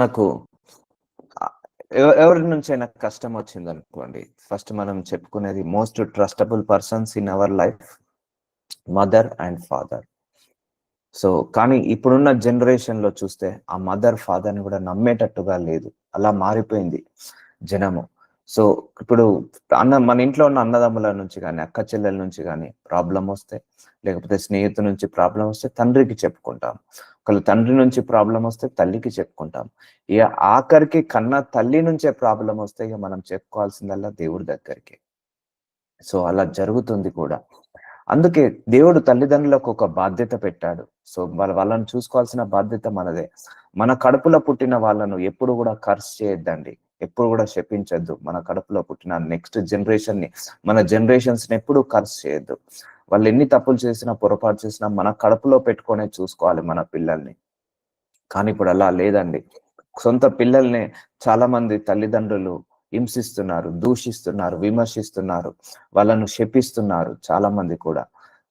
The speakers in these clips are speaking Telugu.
నాకు ఎవరి నుంచైనా కష్టం వచ్చిందనుకోండి, ఫస్ట్ మనం చెప్పుకునేది most trustable persons in our life mother and father. So కానీ ఇప్పుడున్న జనరేషన్ లో చూస్తే ఆ మదర్ ఫాదర్ ని కూడా నమ్మేటట్టుగా లేదు. అలా మారిపోయింది జనము. సో ఇప్పుడు మన ఇంట్లో ఉన్న అన్నదమ్ముల నుంచి కానీ, అక్క చెల్లెల నుంచి కానీ ప్రాబ్లం వస్తే, లేకపోతే స్నేహితుల నుంచి ప్రాబ్లం వస్తే తండ్రికి చెప్పుకుంటాం. ఒకళ్ళ తండ్రి నుంచి ప్రాబ్లం వస్తే తల్లికి చెప్పుకుంటాం. ఇక ఆఖరికి కన్న తల్లి నుంచే ప్రాబ్లం వస్తే ఇక మనం చెప్పుకోవాల్సిందల్లా దేవుడి దగ్గరికి. సో అలా జరుగుతుంది కూడా. అందుకే దేవుడు తల్లిదండ్రులకు ఒక బాధ్యత పెట్టాడు. సో వాళ్ళని చూసుకోవాల్సిన బాధ్యత మనదే. మన కడుపులో పుట్టిన వాళ్ళను ఎప్పుడు కూడా కర్స్ చేయొద్దండి. ఎప్పుడు కూడా శపించొద్దు. మన కడుపులో పుట్టిన నెక్స్ట్ జనరేషన్ ని, మన జనరేషన్స్ ని ఎప్పుడు కర్స్ చేయొద్దు. వాళ్ళు ఎన్ని తప్పులు చేసినా, పొరపాటు చేసినా మన కడుపులో పెట్టుకొనే చూసుకోవాలి మన పిల్లల్ని. కానీ ఇప్పుడు అలా లేదండి. సొంత పిల్లల్ని చాలా మంది తల్లిదండ్రులు హింసిస్తున్నారు, దూషిస్తున్నారు, విమర్శిస్తున్నారు, వాళ్ళను శపిస్తున్నారు చాలా మంది కూడా.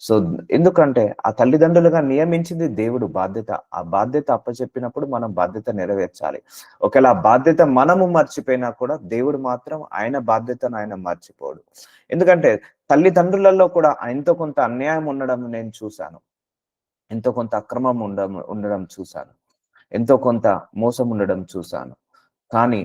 సో ఎందుకంటే ఆ తల్లిదండ్రులుగా నియమించింది దేవుడు బాధ్యత. ఆ బాధ్యత అప్పచెప్పినప్పుడు మనం బాధ్యత నెరవేర్చాలి. ఒకవేళ ఆ బాధ్యత మనము మర్చిపోయినా కూడా దేవుడు మాత్రం ఆయన బాధ్యతను ఆయన మర్చిపోడు. ఎందుకంటే తల్లిదండ్రులలో కూడా ఎంతో కొంత అన్యాయం ఉండడం నేను చూశాను. ఎంతో కొంత అక్రమం ఉండడం చూశాను. ఎంతో కొంత మోసం ఉండడం చూశాను. కానీ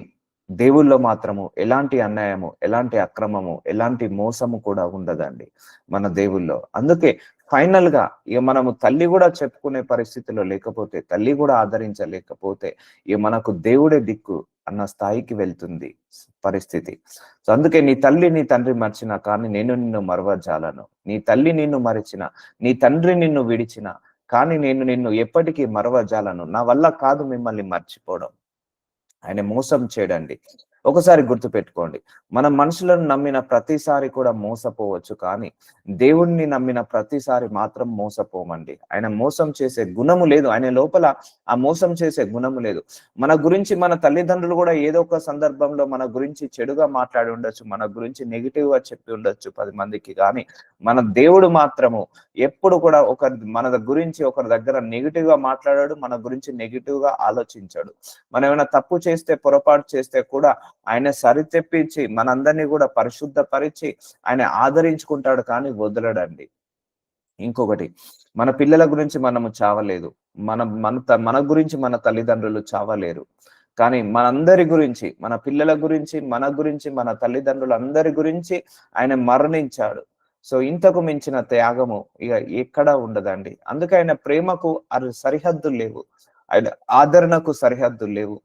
దేవుళ్ళో మాత్రము ఎలాంటి అన్యాయము, ఎలాంటి అక్రమము, ఎలాంటి మోసము కూడా ఉండదండి మన దేవుళ్ళో. అందుకే ఫైనల్ గా ఇక మనము తల్లి కూడా చెప్పుకునే పరిస్థితిలో లేకపోతే, తల్లి కూడా ఆదరించలేకపోతే ఇక మనకు దేవుడే దిక్కు అన్న స్థాయికి వెళ్తుంది పరిస్థితి. సో అందుకే నీ తల్లి నీ తండ్రి మర్చినా కానీ నేను నిన్ను మరవజాలను. నీ తల్లి నిన్ను మరిచిన, నీ తండ్రి నిన్ను విడిచిన కానీ నేను నిన్ను ఎప్పటికీ మరవజాలను. నా వల్ల కాదు మిమ్మల్ని మర్చిపోవడం. ఆయన మోసం చేయడండి. ఒకసారి గుర్తుపెట్టుకోండి, మనం మనుషులను నమ్మిన ప్రతిసారి కూడా మోసపోవచ్చు, కానీ దేవుణ్ణి నమ్మిన ప్రతిసారి మాత్రం మోసపోమండి. ఆయన మోసం చేసే గుణము లేదు. ఆయన లోపల ఆ మోసం చేసే గుణము లేదు. మన గురించి మన తల్లిదండ్రులు కూడా ఏదో ఒక సందర్భంలో మన గురించి చెడుగా మాట్లాడి ఉండొచ్చు, మన గురించి నెగిటివ్ గా చెప్పి ఉండొచ్చు 10 మందికి. కానీ మన దేవుడు మాత్రము ఎప్పుడు కూడా మన గురించి ఒకరి దగ్గర నెగిటివ్ గా మాట్లాడాడు, మన గురించి నెగిటివ్ గా ఆలోచించాడు. మనం ఏమైనా తప్పు చేస్తే, పొరపాటు చేస్తే కూడా ఆయన సరిచెప్పించి మనందరినీ కూడా పరిశుద్ధపరిచి ఆయన ఆదరించుకుంటాడు, కానీ వదలడండి. ఇంకొకటి, మన పిల్లల గురించి మనము చావలేదు. మన గురించి మన తల్లిదండ్రులు చావలేరు. కానీ మనందరి గురించి, మన పిల్లల గురించి, మన గురించి, మన తల్లిదండ్రులందరి గురించి ఆయన మరణించాడు. సో ఇంతకు మించిన త్యాగము ఇక ఎక్కడా ఉండదండి. అందుకే ఆయన ప్రేమకు సరిహద్దులు లేవు, ఆయన ఆదరణకు సరిహద్దులు లేవు.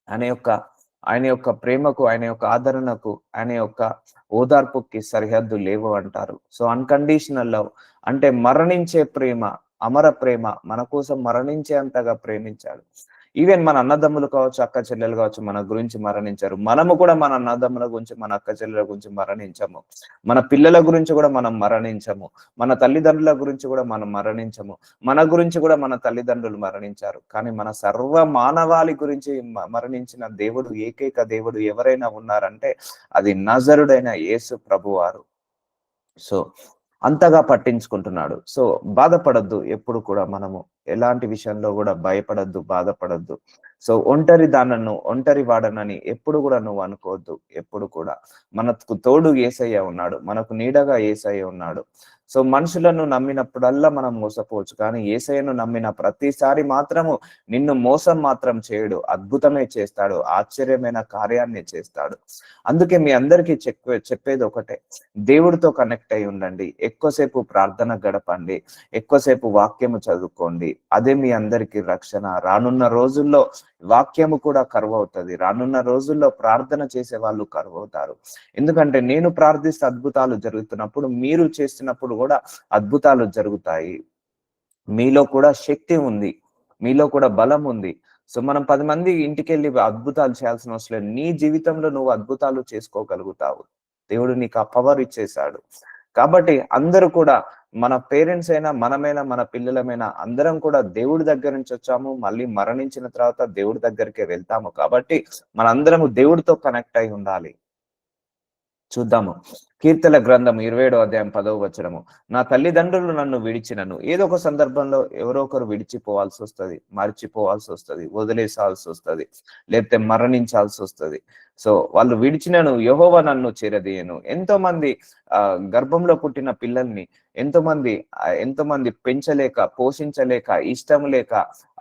ఆయన యొక్క ప్రేమకు, ఆయన యొక్క ఆదరణకు, ఆయన యొక్క ఓదార్పుకి సరిహద్దు లేవు అంటారు. సో అన్కండిషనల్ లవ్ అంటే మరణించే ప్రేమ, అమర ప్రేమ, మన కోసం మరణించే అంతగా ప్రేమించాడు. ఈవెన్ మన అన్నదమ్ములు కావచ్చు, అక్క చెల్లెలు కావచ్చు, మన గురించి మరణించారు. మనము కూడా మన అన్నదమ్ముల గురించి, మన అక్క చెల్లెల గురించి మరణించము. మన పిల్లల గురించి కూడా మనం మరణించము. మన తల్లిదండ్రుల గురించి కూడా మనం మరణించము. మన గురించి కూడా మన తల్లిదండ్రులు మరణించారు. కానీ మన సర్వ మానవాళి గురించి మరణించిన దేవుడు, ఏకైక దేవుడు ఎవరైనా ఉన్నారంటే అది నజరుడైన యేసు ప్రభువారు. సో అంతగా పట్టించుకుంటున్నాడు. సో బాధపడద్దు. ఎప్పుడు కూడా మనము ఎలాంటి విషయంలో కూడా భయపడద్దు, బాధపడద్దు. సో ఒంటరి వాడనని ఎప్పుడు కూడా నువ్వు అనుకోవద్దు. ఎప్పుడు కూడా మనకు తోడు యేసయ్య ఉన్నాడు, మనకు నీడగా యేసయ్య ఉన్నాడు. సో మనుషులను నమ్మినప్పుడల్లా మనం మోసపోవచ్చు, కానీ యేసయ్యను నమ్మిన ప్రతిసారి మాత్రము నిన్ను మోసం మాత్రం చేయడు, అద్భుతమే చేస్తాడు, ఆశ్చర్యమైన కార్యాన్ని చేస్తాడు. అందుకే మీ అందరికీ చెప్పేది ఒకటే, దేవుడితో కనెక్ట్ అయి ఉండండి. ఎక్కువసేపు ప్రార్థన గడపండి, ఎక్కువసేపు వాక్యము చదువుకోండి. అదే మీ అందరికీ రక్షణ. రానున్న రోజుల్లో వాక్యము కూడా కరువవుతుంది. రానున్న రోజుల్లో ప్రార్థన చేసే వాళ్ళు కరువవుతారు. ఎందుకంటే నేను ప్రార్థిస్తే అద్భుతాలు జరుగుతున్నప్పుడు, మీరు చేస్తున్నప్పుడు కూడా అద్భుతాలు జరుగుతాయి. మీలో కూడా శక్తి ఉంది, మీలో కూడా బలం ఉంది. సో మనం 10 మంది ఇంటికెళ్ళి అద్భుతాలు చేయాల్సిన అవసరం లేదు. నీ జీవితంలో నువ్వు అద్భుతాలు చేసుకోగలుగుతావు. దేవుడు నీకు ఆ పవర్ ఇచ్చేశాడు. కాబట్టి అందరూ కూడా, మన పేరెంట్స్ అయినా, మనమైనా, మన పిల్లలమైనా అందరం కూడా దేవుడి దగ్గర నుంచి వచ్చాము. మళ్ళీ మరణించిన తర్వాత దేవుడి దగ్గరికే వెళ్తాము. కాబట్టి మనందరము దేవుడితో కనెక్ట్ అయి ఉండాలి. చూద్దాము కీర్తన గ్రంథం 27వ అధ్యాయం 10వ వచనము, నా తల్లిదండ్రులు నన్ను విడిచినను. ఏదో ఒక సందర్భంలో ఎవరో ఒకరు విడిచిపోవాల్సి వస్తుంది, మర్చిపోవాల్సి వస్తుంది, వదిలేసాల్సి వస్తుంది, లేకపోతే మరణించాల్సి వస్తుంది. సో వాళ్ళు విడిచినను యెహోవా నన్ను చేరదీయను. ఎంతో మంది గర్భంలో పుట్టిన పిల్లల్ని ఎంతో మంది పెంచలేక, పోషించలేక, ఇష్టం లేక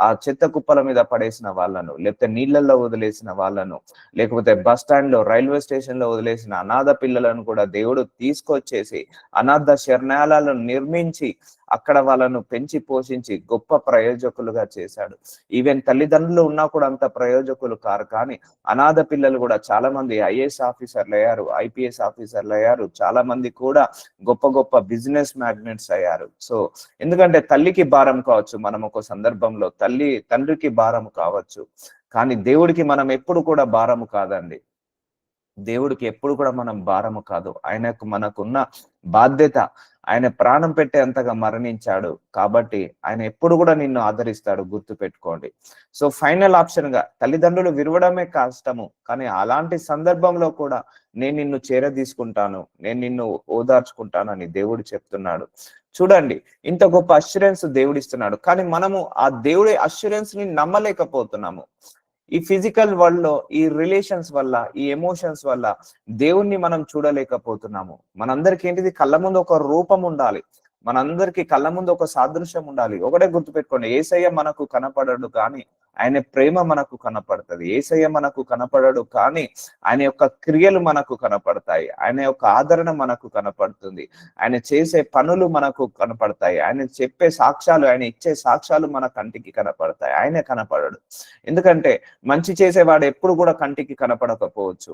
ఆ చెత్త కుప్పల మీద పడేసిన వాళ్ళను, లేకపోతే నీళ్ళల్లో వదిలేసిన వాళ్ళను, లేకపోతే బస్ స్టాండ్ లో, రైల్వే స్టేషన్ లో వదిలేసిన అనాథ పిల్లలను కూడా దేవుడు తీసుకొచ్చేసి అనాథ శరణాలయాలను నిర్మించి అక్కడ వాళ్ళను పెంచి పోషించి గొప్ప ప్రయోజకులుగా చేశాడు. ఈవెన్ తల్లిదండ్రులు ఉన్నా కూడా అంత ప్రయోజకులు కారు, కానీ అనాథ పిల్లలు కూడా చాలా మంది ఐఏఎస్ ఆఫీసర్లు అయ్యారు, ఐపీఎస్ ఆఫీసర్లు అయ్యారు, చాలా మంది కూడా గొప్ప గొప్ప బిజినెస్ మ్యాగ్నెట్స్ అయ్యారు. సో ఎందుకంటే తల్లికి భారం కావచ్చు, మనం ఒక సందర్భంలో తండ్రికి భారం కావచ్చు, కానీ దేవుడికి మనం ఎప్పుడు కూడా భారము కాదండి. దేవుడికి ఎప్పుడు కూడా మనం భారము కాదు. మనకున్న బాధ్యత, ఆయన ప్రాణం పెట్టేంతగా మరణించాడు కాబట్టి ఆయన ఎప్పుడు కూడా నిన్ను ఆదరిస్తాడు, గుర్తు పెట్టుకోండి. సో ఫైనల్ ఆప్షన్ గా తల్లిదండ్రులు విరవడమే కష్టము, కానీ అలాంటి సందర్భంలో కూడా నేను నిన్ను చేరదీసుకుంటాను, నేను నిన్ను ఓదార్చుకుంటానని దేవుడు చెప్తున్నాడు. చూడండి, ఇంత గొప్ప అష్యూరెన్స్ దేవుడిస్తున్నాడు, కానీ మనము ఆ దేవుడి అష్యూరెన్స్ ని నమ్మలేకపోతున్నాము. ఈ ఫిజికల్ వరల్డ్ లో, ఈ రిలేషన్స్ వల్ల, ఈ ఎమోషన్స్ వల్ల దేవుణ్ణి మనం చూడలేకపోతున్నాము. మనందరికి ఏంటిది, కళ్ళ ముందు ఒక రూపం ఉండాలి, మనందరికి కళ్ళ ముందు ఒక సాదృశ్యం ఉండాలి. ఒకటే గుర్తుపెట్టుకోండి, యేసయ్య మనకు కనపడడు కానీ ఆయన ప్రేమ మనకు కనపడుతుంది. యేసయ్య మనకు కనపడడు కానీ ఆయన యొక్క క్రియలు మనకు కనపడతాయి, ఆయన యొక్క ఆదరణ మనకు కనపడుతుంది, ఆయన చేసే పనులు మనకు కనపడతాయి, ఆయన చెప్పే సాక్ష్యాలు, ఆయన ఇచ్చే సాక్ష్యాలు మన కంటికి కనపడతాయి. ఆయనే కనపడడు. ఎందుకంటే మంచి చేసేవాడు ఎప్పుడు కూడా కంటికి కనపడకపోవచ్చు.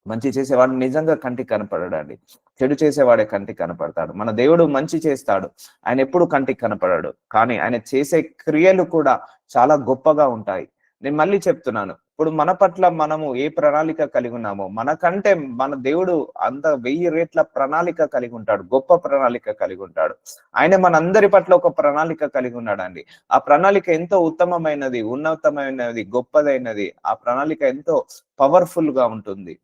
మంచి చేసేవాడు నిజంగా కంటికి కనపడడండి, చెడు చేసేవాడే కంటికి కనపడతాడు. మన దేవుడు మంచి చేస్తాడు, ఆయన ఎప్పుడు కంటికి కనపడాడు, కానీ ఆయన చేసే క్రియలు కూడా చాలా గొప్పగా ఉంటాయి. నేను మళ్ళీ చెప్తున్నాను, ఇప్పుడు మన పట్ల మనము ఏ ప్రణాళిక కలిగి ఉన్నామో, మనకంటే మన దేవుడు అంత 1000 రెట్ల ప్రణాళిక కలిగి ఉంటాడు, గొప్ప ప్రణాళిక కలిగి ఉంటాడు. ఆయన మనందరి పట్ల ఒక ప్రణాళిక కలిగి ఉన్నాడండి. ఆ ప్రణాళిక ఎంతో ఉత్తమమైనది, ఉన్నతమైనది, గొప్పదైనది. ఆ ప్రణాళిక ఎంతో పవర్ఫుల్ గా ఉంటుంది.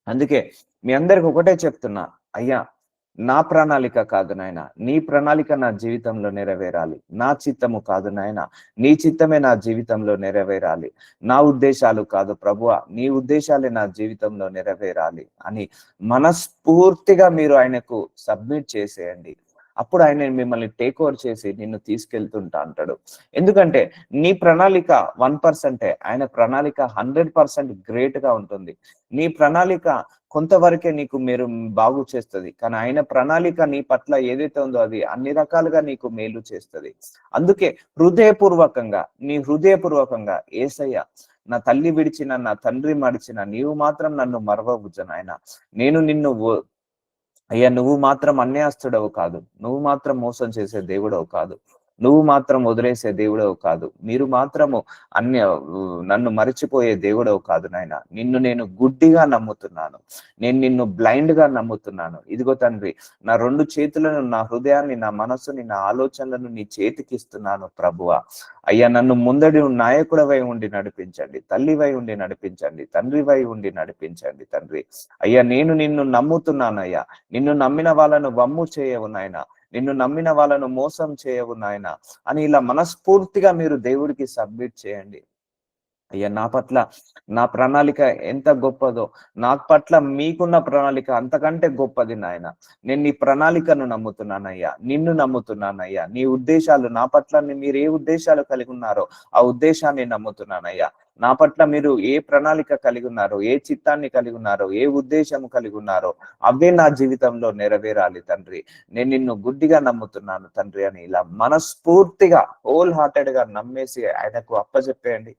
అందుకే మీ అందరికి ఒకటే చెప్తున్నా, అయ్యా నా ప్రణాళిక కాదు నాయన, నీ ప్రణాళిక నా జీవితంలో నెరవేరాలి. నా చిత్తము కాదు నాయన, నీ చిత్తమే నా జీవితంలో నెరవేరాలి. నా ఉద్దేశాలు కాదు ప్రభువా, నీ ఉద్దేశాలే నా జీవితంలో నెరవేరాలి అని మనస్ఫూర్తిగా మీరు ఆయనకు సబ్మిట్ చేసేయండి. అప్పుడు ఆయన మిమ్మల్ని టేక్ ఓవర్ చేసి నిన్ను తీసుకెళ్తుంటా అంటాడు. ఎందుకంటే నీ ప్రణాళిక 1%, ఆయన ప్రణాళిక 100% గ్రేట్ గా ఉంటుంది. నీ ప్రణాళిక కొంతవరకే మీరు బాగు చేస్తుంది, కానీ ఆయన ప్రణాళిక నీ పట్ల ఏదైతే ఉందో అది అన్ని రకాలుగా నీకు మేలు చేస్తుంది. అందుకే హృదయపూర్వకంగా యేసయ్య, నా తల్లి విడిచిన, నా తండ్రి మడిచిన, నీవు మాత్రం నన్ను మరవవద్దు నాయన, నేను నిన్ను అయ్యా నువ్వు మాత్రం అన్యాస్తుడవు కాదు, నువ్వు మాత్రం మోసం చేసే దేవుడవు కాదు, నువ్వు మాత్రం వదిలేసే దేవుడవు కాదు, మీరు మాత్రము నన్ను మరిచిపోయే దేవుడవు కాదు నాయన, నిన్ను నేను గుడ్డిగా నమ్ముతున్నాను, నేను నిన్ను బ్లైండ్ గా నమ్ముతున్నాను. ఇదిగో తండ్రి, నా 2 చేతులను, నా హృదయాన్ని, నా మనస్సుని, నా ఆలోచనలను నీ చేతికి ఇస్తున్నాను ప్రభువా. అయ్యా నన్ను ముందడి నాయకుడవై ఉండి నడిపించండి, తల్లివై ఉండి నడిపించండి, తండ్రివై ఉండి నడిపించండి తండ్రి. అయ్యా నేను నిన్ను నమ్ముతున్నానయ్యా, నిన్ను నమ్మిన వాళ్ళను వమ్ము చేయవు నాయన, నిన్ను నమ్మిన వాళ్ళను మోసం చేయవు నాయన అని ఇలా మనస్ఫూర్తిగా మీరు దేవుడికి సబ్మిట్ చేయండి. అయ్యా నా పట్ల నా ప్రణాళిక ఎంత గొప్పదో, నా పట్ల మీకున్న ప్రణాళిక అంతకంటే గొప్పది నాయన. నేను నీ ప్రణాళికను నమ్ముతున్నానయ్యా, నిన్ను నమ్ముతున్నానయ్యా. నీ ఉద్దేశాలు నా పట్ల, మీరు ఏ ఉద్దేశాలు కలిగి ఉన్నారో ఆ ఉద్దేశాన్ని నమ్ముతున్నానయ్యా. నా పట్ల మీరు ఏ ప్రణాళిక కలిగి ఉన్నారో, ఏ చిత్తాన్ని కలిగి ఉన్నారో, ఏ ఉద్దేశం కలిగి ఉన్నారో అవే నా జీవితంలో నెరవేరాలి తండ్రి. నేను నిన్ను గుడ్డిగా నమ్ముతున్నాను తండ్రి అని ఇలా మనస్ఫూర్తిగా హోల్ హార్టెడ్ గా నమ్మేసి ఆయనకు అప్పచెప్పేయండి.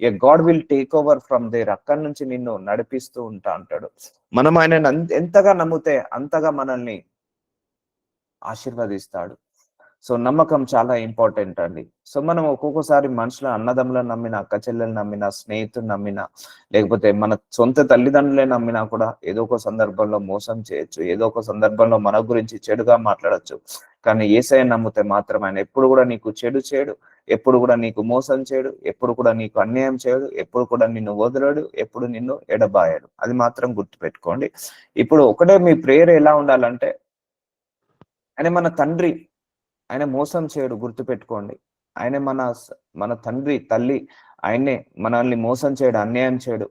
A God will take over from there. అక్కడి నుంచి నిన్ను నడిపిస్తూ ఉంటా అంటాడు. మనం ఆయన ఎంతగా నమ్మితే అంతగా మనల్ని ఆశీర్వదిస్తాడు. సో నమ్మకం చాలా ఇంపార్టెంట్ అండి. సో మనం ఒక్కొక్కసారి మనుషుల, అన్నదమ్ములను నమ్మిన, అక్క చెల్లెలు నమ్మిన, స్నేహితులు నమ్మిన, లేకపోతే మన సొంత తల్లిదండ్రులే నమ్మినా కూడా ఏదో ఒక సందర్భంలో మోసం చేయొచ్చు, ఏదో ఒక సందర్భంలో మన గురించి చెడుగా మాట్లాడచ్చు. కానీ యేసయ్య నమ్మితే మాత్రం ఆయన ఎప్పుడు కూడా నీకు చెడు చేయడు, ఎప్పుడు కూడా నీకు మోసం చేయడు, ఎప్పుడు కూడా నీకు అన్యాయం చేయడు, ఎప్పుడు కూడా నిన్ను వదలడు, ఎప్పుడు నిన్ను ఎడబాయడు. అది మాత్రం గుర్తుపెట్టుకోండి. ఇప్పుడు ఒకటే మీ ప్రేయర్ ఎలా ఉండాలంటే, ఆయన మన తండ్రి, ఆయన మోసం చేయడు, గుర్తుపెట్టుకోండి. ఆయన మన తండ్రి, తల్లి. ఆయన్నే, మనల్ని మోసం చేయడు, అన్యాయం చేయడు.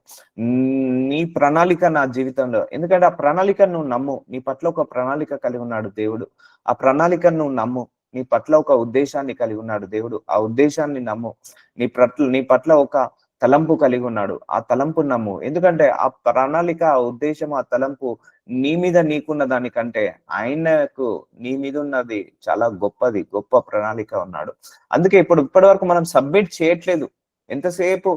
నీ ప్రణాళిక నా జీవితంలో, ఎందుకంటే ఆ ప్రణాళికను నువ్వు నమ్ము. నీ పట్ల ఒక ప్రణాళిక కలిగి ఉన్నాడు దేవుడు. ఆ ప్రణాళికను నువ్వు నమ్ము. నీ పట్ల ఒక ఉద్దేశాన్ని కలిగి ఉన్నాడు దేవుడు. ఆ ఉద్దేశాన్ని నమ్ము. నీ పట్ల ఒక తలంపు కలిగి ఉన్నాడు. ఆ తలంపు నమ్ము. ఎందుకంటే ఆ ప్రణాళిక, ఆ ఉద్దేశం, ఆ తలంపు నీ మీద నీకున్న దానికంటే ఆయనకు నీ మీద ఉన్నది చాలా గొప్పది. గొప్ప ప్రణాళిక ఉన్నాడు. అందుకే ఇప్పటి వరకు మనం సబ్మిట్ చేయట్లేదు. ఎంతసేపు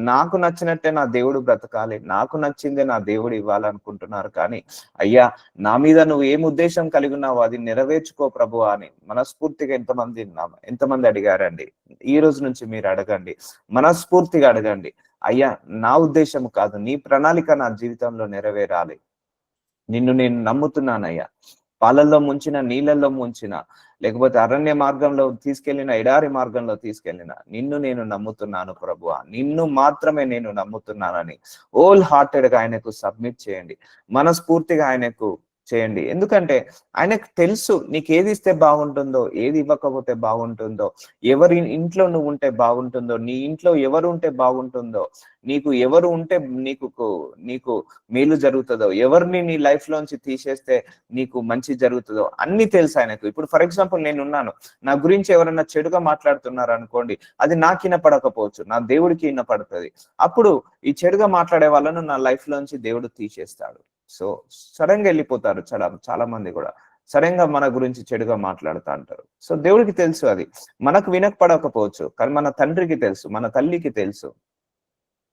నాకు నచ్చినట్టే నా దేవుడు బ్రతకాలి, నాకు నచ్చిందే నా దేవుడు ఇవ్వాలనుకుంటున్నారు. కానీ అయ్యా, నా మీద నువ్వు ఏం ఉద్దేశం కలిగి ఉన్నావో అది నెరవేర్చుకో ప్రభువా అని మనస్ఫూర్తిగా ఎంతమంది అడిగారండి? ఈ రోజు నుంచి మీరు అడగండి, మనస్ఫూర్తిగా అడగండి. అయ్యా, నా ఉద్దేశం కాదు, నీ ప్రణాళిక నా జీవితంలో నెరవేరాలి. నిన్ను నేను నమ్ముతున్నానయ్యా. పాలల్లో ముంచిన, నీళ్ళల్లో ముంచిన, లేకపోతే అరణ్య మార్గంలో తీసుకెళ్లిన, ఎడారి మార్గంలో తీసుకెళ్లిన, నిన్ను నేను నమ్ముతున్నాను ప్రభువా, నిన్ను మాత్రమే నేను నమ్ముతున్నానని హోల్ హార్టెడ్ గా ఆయనకు సబ్మిట్ చేయండి. మనస్ఫూర్తిగా ఆయనకు చేయండి. ఎందుకంటే ఆయనకు తెలుసు నీకు ఏది ఇస్తే బాగుంటుందో, ఏది ఇవ్వకపోతే బాగుంటుందో, ఎవరి ఇంట్లో నువ్వు ఉంటే బాగుంటుందో, నీ ఇంట్లో ఎవరు ఉంటే బాగుంటుందో, నీకు ఎవరు ఉంటే నీకు మేలు జరుగుతుందో, ఎవరిని నీ లైఫ్ లోంచి తీసేస్తే నీకు మంచి జరుగుతుందో అన్ని తెలుసు ఆయనకు. ఇప్పుడు ఫర్ ఎగ్జాంపుల్ నేనున్నాను, నా గురించి ఎవరైనా చెడుగా మాట్లాడుతున్నారు అనుకోండి, అది నాకు వినపడకపోవచ్చు, నా దేవుడికి వినపడుతుంది. అప్పుడు ఈ చెడుగా మాట్లాడే వాళ్ళను నా లైఫ్ లోంచి దేవుడు తీసేస్తాడు. సో సడన్ గా వెళ్ళిపోతారు చాలా మంది కూడా. సడన్ గా మన గురించి చెడుగా మాట్లాడుతూ అంటారు. సో దేవుడికి తెలుసు, అది మనకు వినకపోవచ్చు, కానీ మన తండ్రికి తెలుసు, మన తల్లికి తెలుసు.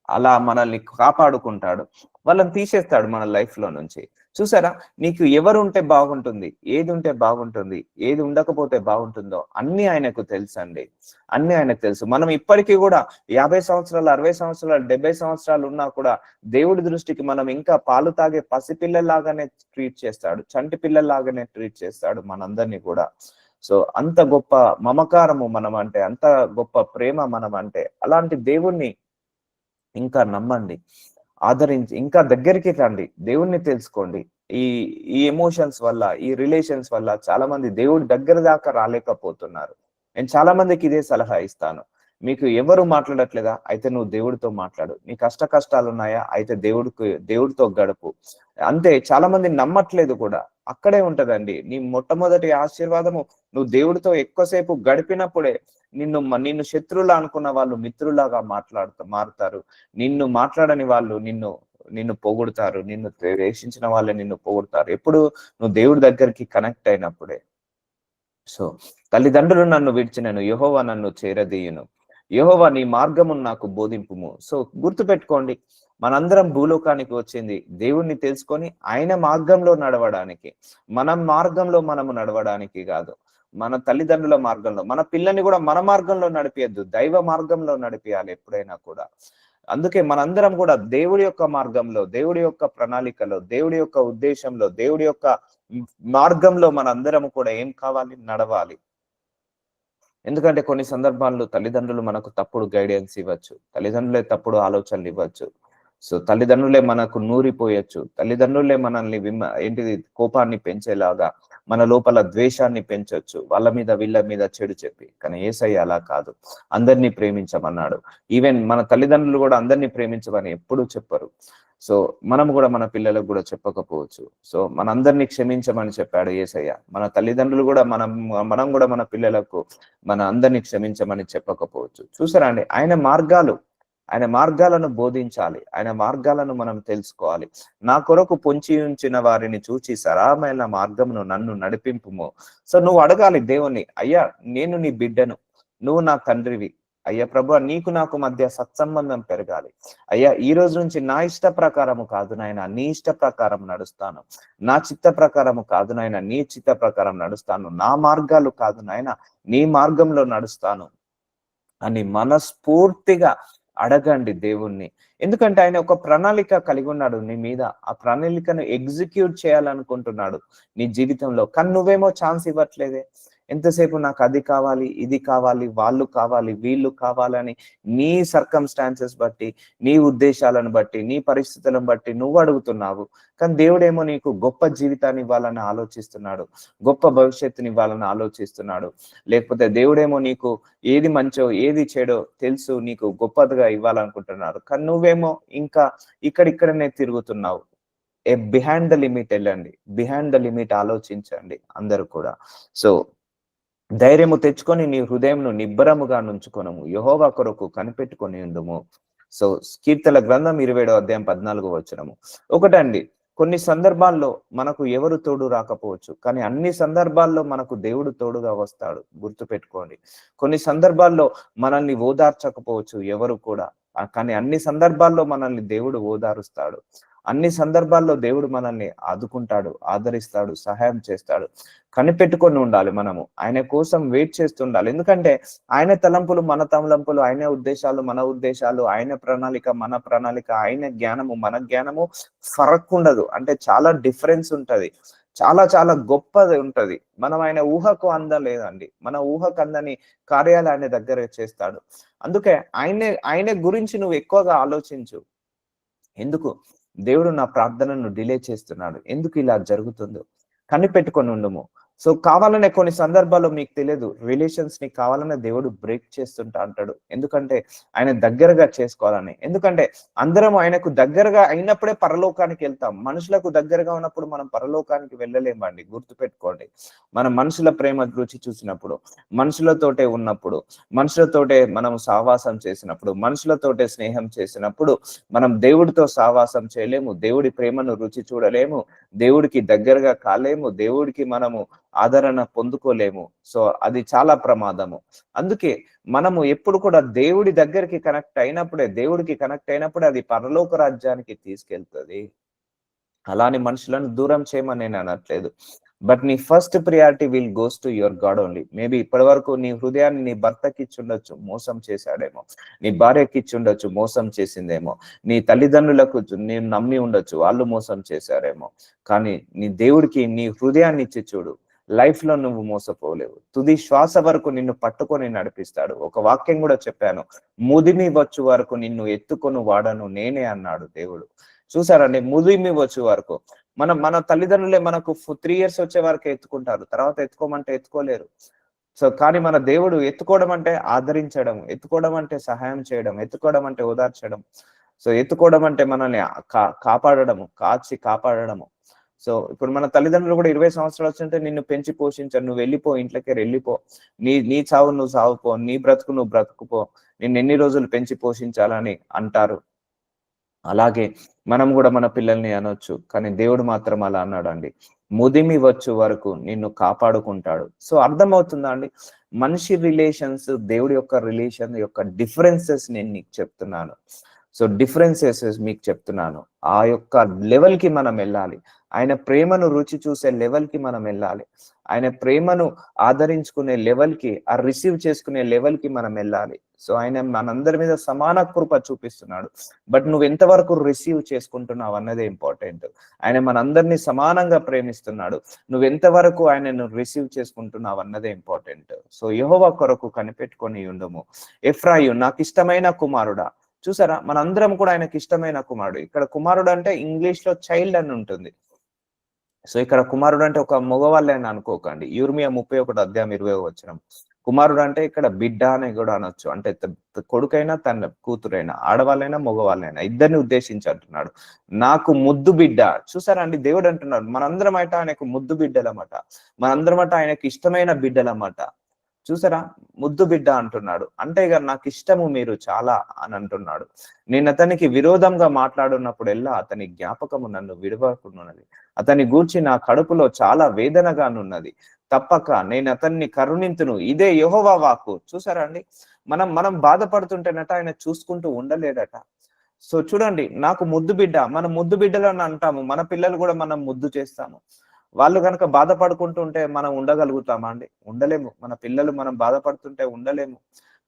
అలా మనల్ని కాపాడుకుంటాడు, వాళ్ళని తీసేస్తాడు మన లైఫ్ లో నుంచి. చూసారా, నీకు ఎవరు ఉంటే బాగుంటుంది, ఏది ఉంటే బాగుంటుంది, ఏది ఉండకపోతే బాగుంటుందో అన్ని ఆయనకు తెలుసు అండి. అన్ని ఆయనకు తెలుసు. మనం ఇప్పటికీ కూడా 50 సంవత్సరాలు, 60 సంవత్సరాలు, 70 సంవత్సరాలు ఉన్నా కూడా దేవుడి దృష్టికి మనం ఇంకా పాలు తాగే పసిపిల్లలాగానే ట్రీట్ చేస్తాడు, చంటి పిల్లల్లాగానే ట్రీట్ చేస్తాడు మనందరినీ కూడా. సో అంత గొప్ప మమకారము మనం అంటే, అంత గొప్ప ప్రేమ మనం అంటే. అలాంటి దేవుణ్ణి ఇంకా నమ్మండి, ఆదరించి ఇంకా దగ్గరికి రండి, దేవుణ్ణి తెలుసుకోండి. ఈ ఈ ఎమోషన్స్ వల్ల, ఈ రిలేషన్స్ వల్ల చాలా మంది దేవుడి దగ్గర దాకా రాలేకపోతున్నారు. నేను చాలా మందికి ఇదే సలహా ఇస్తాను. మీకు ఎవరు మాట్లాడట్లేదా? అయితే నువ్వు దేవుడితో మాట్లాడు. నీ కష్టాలు ఉన్నాయా? అయితే దేవుడితో గడుపు. అంతే. చాలా మంది నమ్మట్లేదు కూడా. అక్కడే ఉంటదండి నీ మొట్టమొదటి ఆశీర్వాదము. నువ్వు దేవుడితో ఎక్కువసేపు గడిపినప్పుడే నిన్ను శత్రువులా అనుకున్న వాళ్ళు మిత్రులాగా మారుతారు. నిన్ను మాట్లాడని వాళ్ళు నిన్ను పొగుడుతారు. నిన్ను ద్వేషించిన వాళ్ళే నిన్ను పొగుడుతారు. ఎప్పుడు నువ్వు దేవుడి దగ్గరికి కనెక్ట్ అయినప్పుడే. సో తల్లిదండ్రులు నన్ను విడిచినను, యెహోవా నన్ను చేరదీయును. యెహోవా నీ మార్గమును నాకు బోధింపుము. సో గుర్తుపెట్టుకోండి, మనందరం భూలోకానికి వచ్చింది దేవుణ్ణి తెలుసుకొని ఆయన మార్గంలో నడవడానికి. మన మార్గంలో మనము నడవడానికి కాదు, మన తల్లిదండ్రుల మార్గంలో. మన పిల్లని కూడా మన మార్గంలో నడిపియద్దు, దైవ మార్గంలో నడిపియాలి ఎప్పుడైనా కూడా. అందుకే మనందరం కూడా దేవుడి యొక్క మార్గంలో, దేవుడి యొక్క ప్రణాళికలో, దేవుడి యొక్క ఉద్దేశంలో, దేవుడి యొక్క మార్గంలో మనందరం కూడా ఏం కావాలి? నడవాలి. ఎందుకంటే కొన్ని సందర్భాల్లో తల్లిదండ్రులు మనకు తప్పుడు గైడెన్స్ ఇవ్వచ్చు, తల్లిదండ్రులే తప్పుడు ఆలోచనలు ఇవ్వచ్చు. సో తల్లిదండ్రులే మనకు నూరిపోయొచ్చు, తల్లిదండ్రులే మనల్ని ఏంటిది కోపాన్ని పెంచేలాగా మన లోపల ద్వేషాన్ని పెంచొచ్చు, వాళ్ళ మీద వీళ్ళ మీద చెడు చెప్పి. కానీ యేసయ్య అలా కాదు, అందరినీ ప్రేమించమన్నాడు. ఈవెన్ మన తల్లిదండ్రులు కూడా అందరినీ ప్రేమించమని ఎప్పుడూ చెప్పరు. సో మనం కూడా మన పిల్లలకు కూడా చెప్పకపోవచ్చు. సో మనందరినీ క్షమించమని చెప్పాడు యేసయ్య. మన తల్లిదండ్రులు కూడా మనం కూడా మన పిల్లలకు మన అందరినీ క్షమించమని చెప్పకపోవచ్చు. చూసారా అండి, ఆయన మార్గాలను బోధించాలి, ఆయన మార్గాలను మనం తెలుసుకోవాలి. నా కొరకు పొంచి ఉంచిన వారిని చూచి సరళమైన మార్గమును నన్ను నడిపింపుము. సో నువ్వు అడగాలి దేవుణ్ణి, అయ్యా నేను నీ బిడ్డను, నువ్వు నా తండ్రివి, అయ్యా ప్రభువా నీకు నాకు మధ్య సత్సంబంధం పెరగాలి. అయ్యా ఈ రోజు నుంచి నా ఇష్ట ప్రకారము కాదు నాయన, నీ ఇష్ట ప్రకారం నడుస్తాను. నా చిత్త ప్రకారము కాదు నాయన, నీ చిత్త ప్రకారం నడుస్తాను. నా మార్గాలు కాదు నాయన, నీ మార్గంలో నడుస్తాను అని మనస్ఫూర్తిగా అడగండి దేవుణ్ణి. ఎందుకంటే ఆయన ఒక ప్రణాళిక కలిగి ఉన్నాడు నీ మీద. ఆ ప్రణాళికను ఎగ్జిక్యూట్ చేయాలనుకుంటున్నాడు నీ జీవితంలో. కానీ నువ్వేమో ఛాన్స్ ఇవ్వట్లేదే. ఎంతసేపు నాకు అది కావాలి, ఇది కావాలి, వాళ్ళు కావాలి, వీళ్ళు కావాలని నీ సర్కమ్స్టాన్సెస్ బట్టి, నీ ఉద్దేశాలను బట్టి, నీ పరిస్థితులను బట్టి నువ్వు అడుగుతున్నావు. కానీ దేవుడేమో నీకు గొప్ప జీవితాన్ని ఇవ్వాలని ఆలోచిస్తున్నాడు, గొప్ప భవిష్యత్తుని ఇవ్వాలని ఆలోచిస్తున్నాడు. లేకపోతే దేవుడేమో నీకు ఏది మంచో ఏది చెడో తెలుసు, నీకు గొప్పదిగా ఇవ్వాలనుకుంటున్నాడు. కానీ నువ్వేమో ఇంకా ఇక్కడిక్కడనే తిరుగుతున్నావు. బిహైండ్ ద లిమిట్ వెళ్ళండి, బిహైండ్ ద లిమిట్ ఆలోచించండి అందరూ కూడా. సో ధైర్యము తెచ్చుకొని నీ హృదయంను నిబ్బరముగా నుంచుకొనము, యెహోవా కొరకు కనిపెట్టుకొని ఉండుము. సో కీర్తన గ్రంథం 27వ అధ్యాయం 14వ వచనము. ఒకటండి, కొన్ని సందర్భాల్లో మనకు ఎవరు తోడు రాకపోవచ్చు, కానీ అన్ని సందర్భాల్లో మనకు దేవుడు తోడుగా వస్తాడు. గుర్తు పెట్టుకోండి. కొన్ని సందర్భాల్లో మనల్ని ఓదార్చకపోవచ్చు ఎవరు కూడా, కానీ అన్ని సందర్భాల్లో మనల్ని దేవుడు ఓదారుస్తాడు. అన్ని సందర్భాల్లో దేవుడు మనల్ని ఆదుకుంటాడు, ఆదరిస్తాడు, సహాయం చేస్తాడు. కనిపెట్టుకొని ఉండాలి. మనము ఆయన కోసం వెయిట్ చేస్తుండాలి. ఎందుకంటే ఆయన తలంపులు మన తలంపులు, ఆయన ఉద్దేశాలు మన ఉద్దేశాలు, ఆయన ప్రణాళిక మన ప్రణాళిక, ఆయన జ్ఞానము మన జ్ఞానము ఫరక్ ఉండదు. అంటే చాలా డిఫరెన్స్ ఉంటది, చాలా చాలా గొప్పది ఉంటది. మనం ఆయన ఊహకు అందలేదండి. మన ఊహకు అందని కార్యాలు ఆయన దగ్గర చేస్తాడు. అందుకే ఆయన గురించి నువ్వు ఎక్కువగా ఆలోచించు. ఎందుకు దేవుడు నా ప్రార్థనను డిలే చేస్తున్నాడు, ఎందుకు ఇలా జరుగుతుందో కనిపెట్టుకొని ఉండుము. సో కావాలనే కొన్ని సందర్భాల్లో మీకు తెలియదు, రిలేషన్స్ ని కావాలనే దేవుడు బ్రేక్ చేస్తుంటా అంటాడు. ఎందుకంటే ఆయన దగ్గరగా చేసుకోవాలని. ఎందుకంటే అందరం ఆయనకు దగ్గరగా అయినప్పుడే పరలోకానికి వెళ్తాం. మనుషులకు దగ్గరగా ఉన్నప్పుడు మనం పరలోకానికి వెళ్ళలేమండి. గుర్తుపెట్టుకోండి. మనం మనుషుల ప్రేమ రుచి చూసినప్పుడు, మనుషులతోటే ఉన్నప్పుడు, మనుషులతోటే మనం సహవాసం చేసినప్పుడు, మనుషులతోటే స్నేహం చేసినప్పుడు మనం దేవుడితో సహవాసం చేయలేము, దేవుడి ప్రేమను రుచి చూడలేము, దేవుడికి దగ్గరగా కాలేము, దేవుడికి మనము ఆదరణ పొందుకోలేము. సో అది చాలా ప్రమాదము. అందుకే మనము ఎప్పుడు కూడా దేవుడి దగ్గరికి కనెక్ట్ అయినప్పుడే, దేవుడికి కనెక్ట్ అయినప్పుడే అది పరలోక రాజ్యానికి తీసుకెళ్తుంది. అలాని మనుషులను దూరం చేయమని నేను అనట్లేదు. బట్ నీ first priority will goes to your God only. Maybe ఇప్పటి వరకు నీ హృదయాన్ని నీ భర్తకి ఇచ్చుండొచ్చు, మోసం చేశాడేమో. నీ భార్యకి ఇచ్చుండొచ్చు, మోసం చేసిందేమో. నీ తల్లిదండ్రులకు నేను నమ్మి ఉండొచ్చు, వాళ్ళు మోసం చేశారేమో. కానీ నీ దేవుడికి నీ హృదయాన్ని ఇచ్చి చూడు, లైఫ్ లో నువ్వు మోసపోలేవు. తుది శ్వాస వరకు నిన్ను పట్టుకొని నడిపిస్తాడు. ఒక వాక్యం కూడా చెప్పాను, ముదిమి వచ్చు వరకు నిన్ను ఎత్తుకొని వాడను నేనే అన్నాడు దేవుడు. చూసారండి, ముదిమి వచ్చే వరకు మన తల్లిదండ్రులే మనకు 3 years వచ్చే వరకు ఎత్తుకుంటారు, తర్వాత ఎత్తుకోమంటే ఎత్తుకోలేరు. సో కానీ మన దేవుడు ఎత్తుకోవడం అంటే ఆదరించడం, ఎత్తుకోవడం అంటే సహాయం చేయడం, ఎత్తుకోవడం అంటే ఓదార్చడం, సో ఎత్తుకోవడం అంటే మనల్ని కాపాడడము, కాపాడడము. సో ఇప్పుడు మన తల్లిదండ్రులు కూడా 20 సంవత్సరాలు వచ్చింటే నిన్ను పెంచి పోషించారు, నువ్వు వెళ్ళిపో, ఇంట్లోకి వెళ్ళిపో, నీ చావు నువ్వు సావుపో, నీ బ్రతుకు నువ్వు బ్రతుకుపో, నిన్ను ఎన్ని రోజులు పెంచి పోషించాలని అంటారు. అలాగే మనం కూడా మన పిల్లల్ని అనొచ్చు, కానీ దేవుడు మాత్రం అలా అన్నాడు అండి, ముదిమి వచ్చు వరకు నిన్ను కాపాడుకుంటాడు. సో అర్థమవుతుందా అండి? మనిషి రిలేషన్స్, దేవుడి యొక్క రిలేషన్ యొక్క డిఫరెన్సెస్ నేను నీకు చెప్తున్నాను. సో డిఫరెన్సెస్ మీకు చెప్తున్నాను. ఆ యొక్క లెవెల్ కి మనం వెళ్ళాలి. ఆయన ప్రేమను రుచి చూసే లెవెల్ కి మనం వెళ్ళాలి. ఆయన ప్రేమను ఆదరించుకునే లెవెల్ కి, ఆ రిసీవ్ చేసుకునే లెవెల్ కి మనం వెళ్ళాలి. సో ఆయన మనందరి మీద సమాన కృప చూపిస్తున్నాడు. బట్ నువ్వు ఎంతవరకు రిసీవ్ చేసుకుంటున్నావు అన్నదే ఇంపార్టెంట్. ఆయన మనందరినీ సమానంగా ప్రేమిస్తున్నాడు. నువ్వు ఎంతవరకు ఆయనను రిసీవ్ చేసుకుంటున్నావు అన్నదే ఇంపార్టెంట్. సో యెహోవా కొరకు కనిపెట్టుకొని ఉండుము. ఎఫ్రాయిము నాకు ఇష్టమైన కుమారుడా. చూసారా, మనందరం కూడా ఆయనకి ఇష్టమైన కుమారుడు. ఇక్కడ కుమారుడు అంటే ఇంగ్లీష్ లో చైల్డ్ అని ఉంటుంది. సో ఇక్కడ కుమారుడు అంటే ఒక మగవాళ్ళే అని అనుకోకండి. యిర్మీయా 31 అధ్యాయం 20వ వచనం. కుమారుడు అంటే ఇక్కడ బిడ్డ అని కూడా అనొచ్చు. అంటే కొడుకైనా తన కూతురైనా, ఆడవాళ్ళైనా మగవాళ్ళైనా ఇద్దరిని ఉద్దేశించి అంటున్నాడు, నాకు ముద్దు బిడ్డ. చూసారా అండి, దేవుడు అంటున్నాడు మనందరం అయితే ఆయనకు ముద్దు బిడ్డలమాట, మనందరం అంటే ఆయనకు ఇష్టమైన బిడ్డలమాట. చూసారా, ముద్దు బిడ్డ అంటున్నాడు. అంటే ఇక నాకు ఇష్టము మీరు చాలా అని అంటున్నాడు. నేను అతనికి విరోధంగా మాట్లాడున్నప్పుడెల్లా అతని జ్ఞాపకము నన్ను విడవకున్నది. అతని గూర్చి నా కడుపులో చాలా వేదనగానున్నది. తప్పక నేను అతన్ని కరుణింతును, ఇదే యెహోవా వాక్కు. చూసారా అండి, మనం బాధపడుతుంటేనట ఆయన చూసుకుంటూ ఉండలేడట. సో చూడండి, నాకు ముద్దు బిడ్డ, మన ముద్దు బిడ్డలని అంటాము, మన పిల్లలు కూడా మనం ముద్దు చేస్తాము. వాళ్ళు కనుక బాధపడుకుంటుంటే మనం ఉండగలుగుతామా అండి? ఉండలేము. మన పిల్లలు మనం బాధపడుతుంటే ఉండలేము.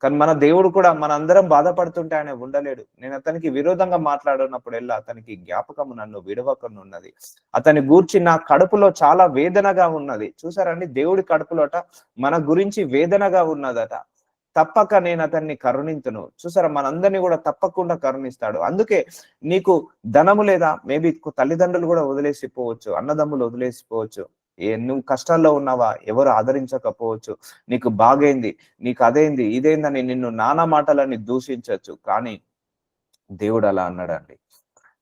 కానీ మన దేవుడు కూడా మనందరం బాధపడుతుంటే ఆయన ఉండలేడు. నేను అతనికి విరోధంగా మాట్లాడినప్పుడల్లా అతనికి జ్ఞాపకం నన్ను విడవకనున్నది. అతని గూర్చి నా కడుపులో చాలా వేదనగా ఉన్నది. చూసారండి, దేవుడి కడుపులోట మన గురించి వేదనగా ఉన్నదట. తప్పక నేను అతన్ని కరుణింతును. చూసారా, మనందరినీ కూడా తప్పకుండా కరుణిస్తాడు. అందుకే నీకు ధనము లేదా, మేబీ తల్లిదండ్రులు కూడా వదిలేసిపోవచ్చు, అన్నదమ్ములు వదిలేసిపోవచ్చు, నువ్వు కష్టాల్లో ఉన్నావా, ఎవరు ఆదరించకపోవచ్చు, నీకు బాగైంది, నీకు అదేంది ఇదేందని నిన్ను నానా మాటలని దూషించవచ్చు. కానీ దేవుడు అలా అన్నాడండి.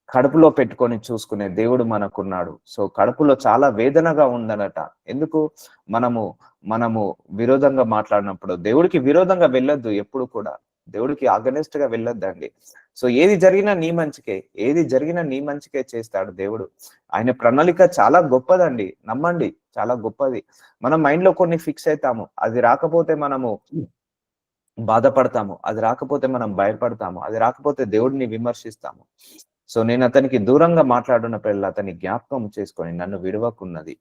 కడుపులో పెట్టుకొని చూసుకునే దేవుడు మనకున్నాడు. సో కడుపులో చాలా వేదనగా ఉందనట. ఎందుకు? మనము మనము విరోధంగా మాట్లాడినప్పుడు దేవుడికి విరోధంగా వెళ్ళొద్దు. ఎప్పుడు కూడా దేవుడికి అగనెస్ట్ గా వెళ్ళొద్దండి. సో ఏది జరిగినా నీ మంచికే, ఏది జరిగినా నీ మంచికే చేస్తాడు దేవుడు. ఆయన ప్రణాళిక చాలా గొప్పదండి, నమ్మండి, చాలా గొప్పది. మనం మైండ్ లో కొన్ని ఫిక్స్ అవుతాము, అది రాకపోతే మనము బాధపడతాము, అది రాకపోతే మనం భయపడతాము, అది రాకపోతే దేవుడిని విమర్శిస్తాము. సో నేను అతనికి దూరంగా మాట్లాడినప్పుడు అతన్ని జ్ఞాపకం చేసుకొని నన్ను విడవకున్నది.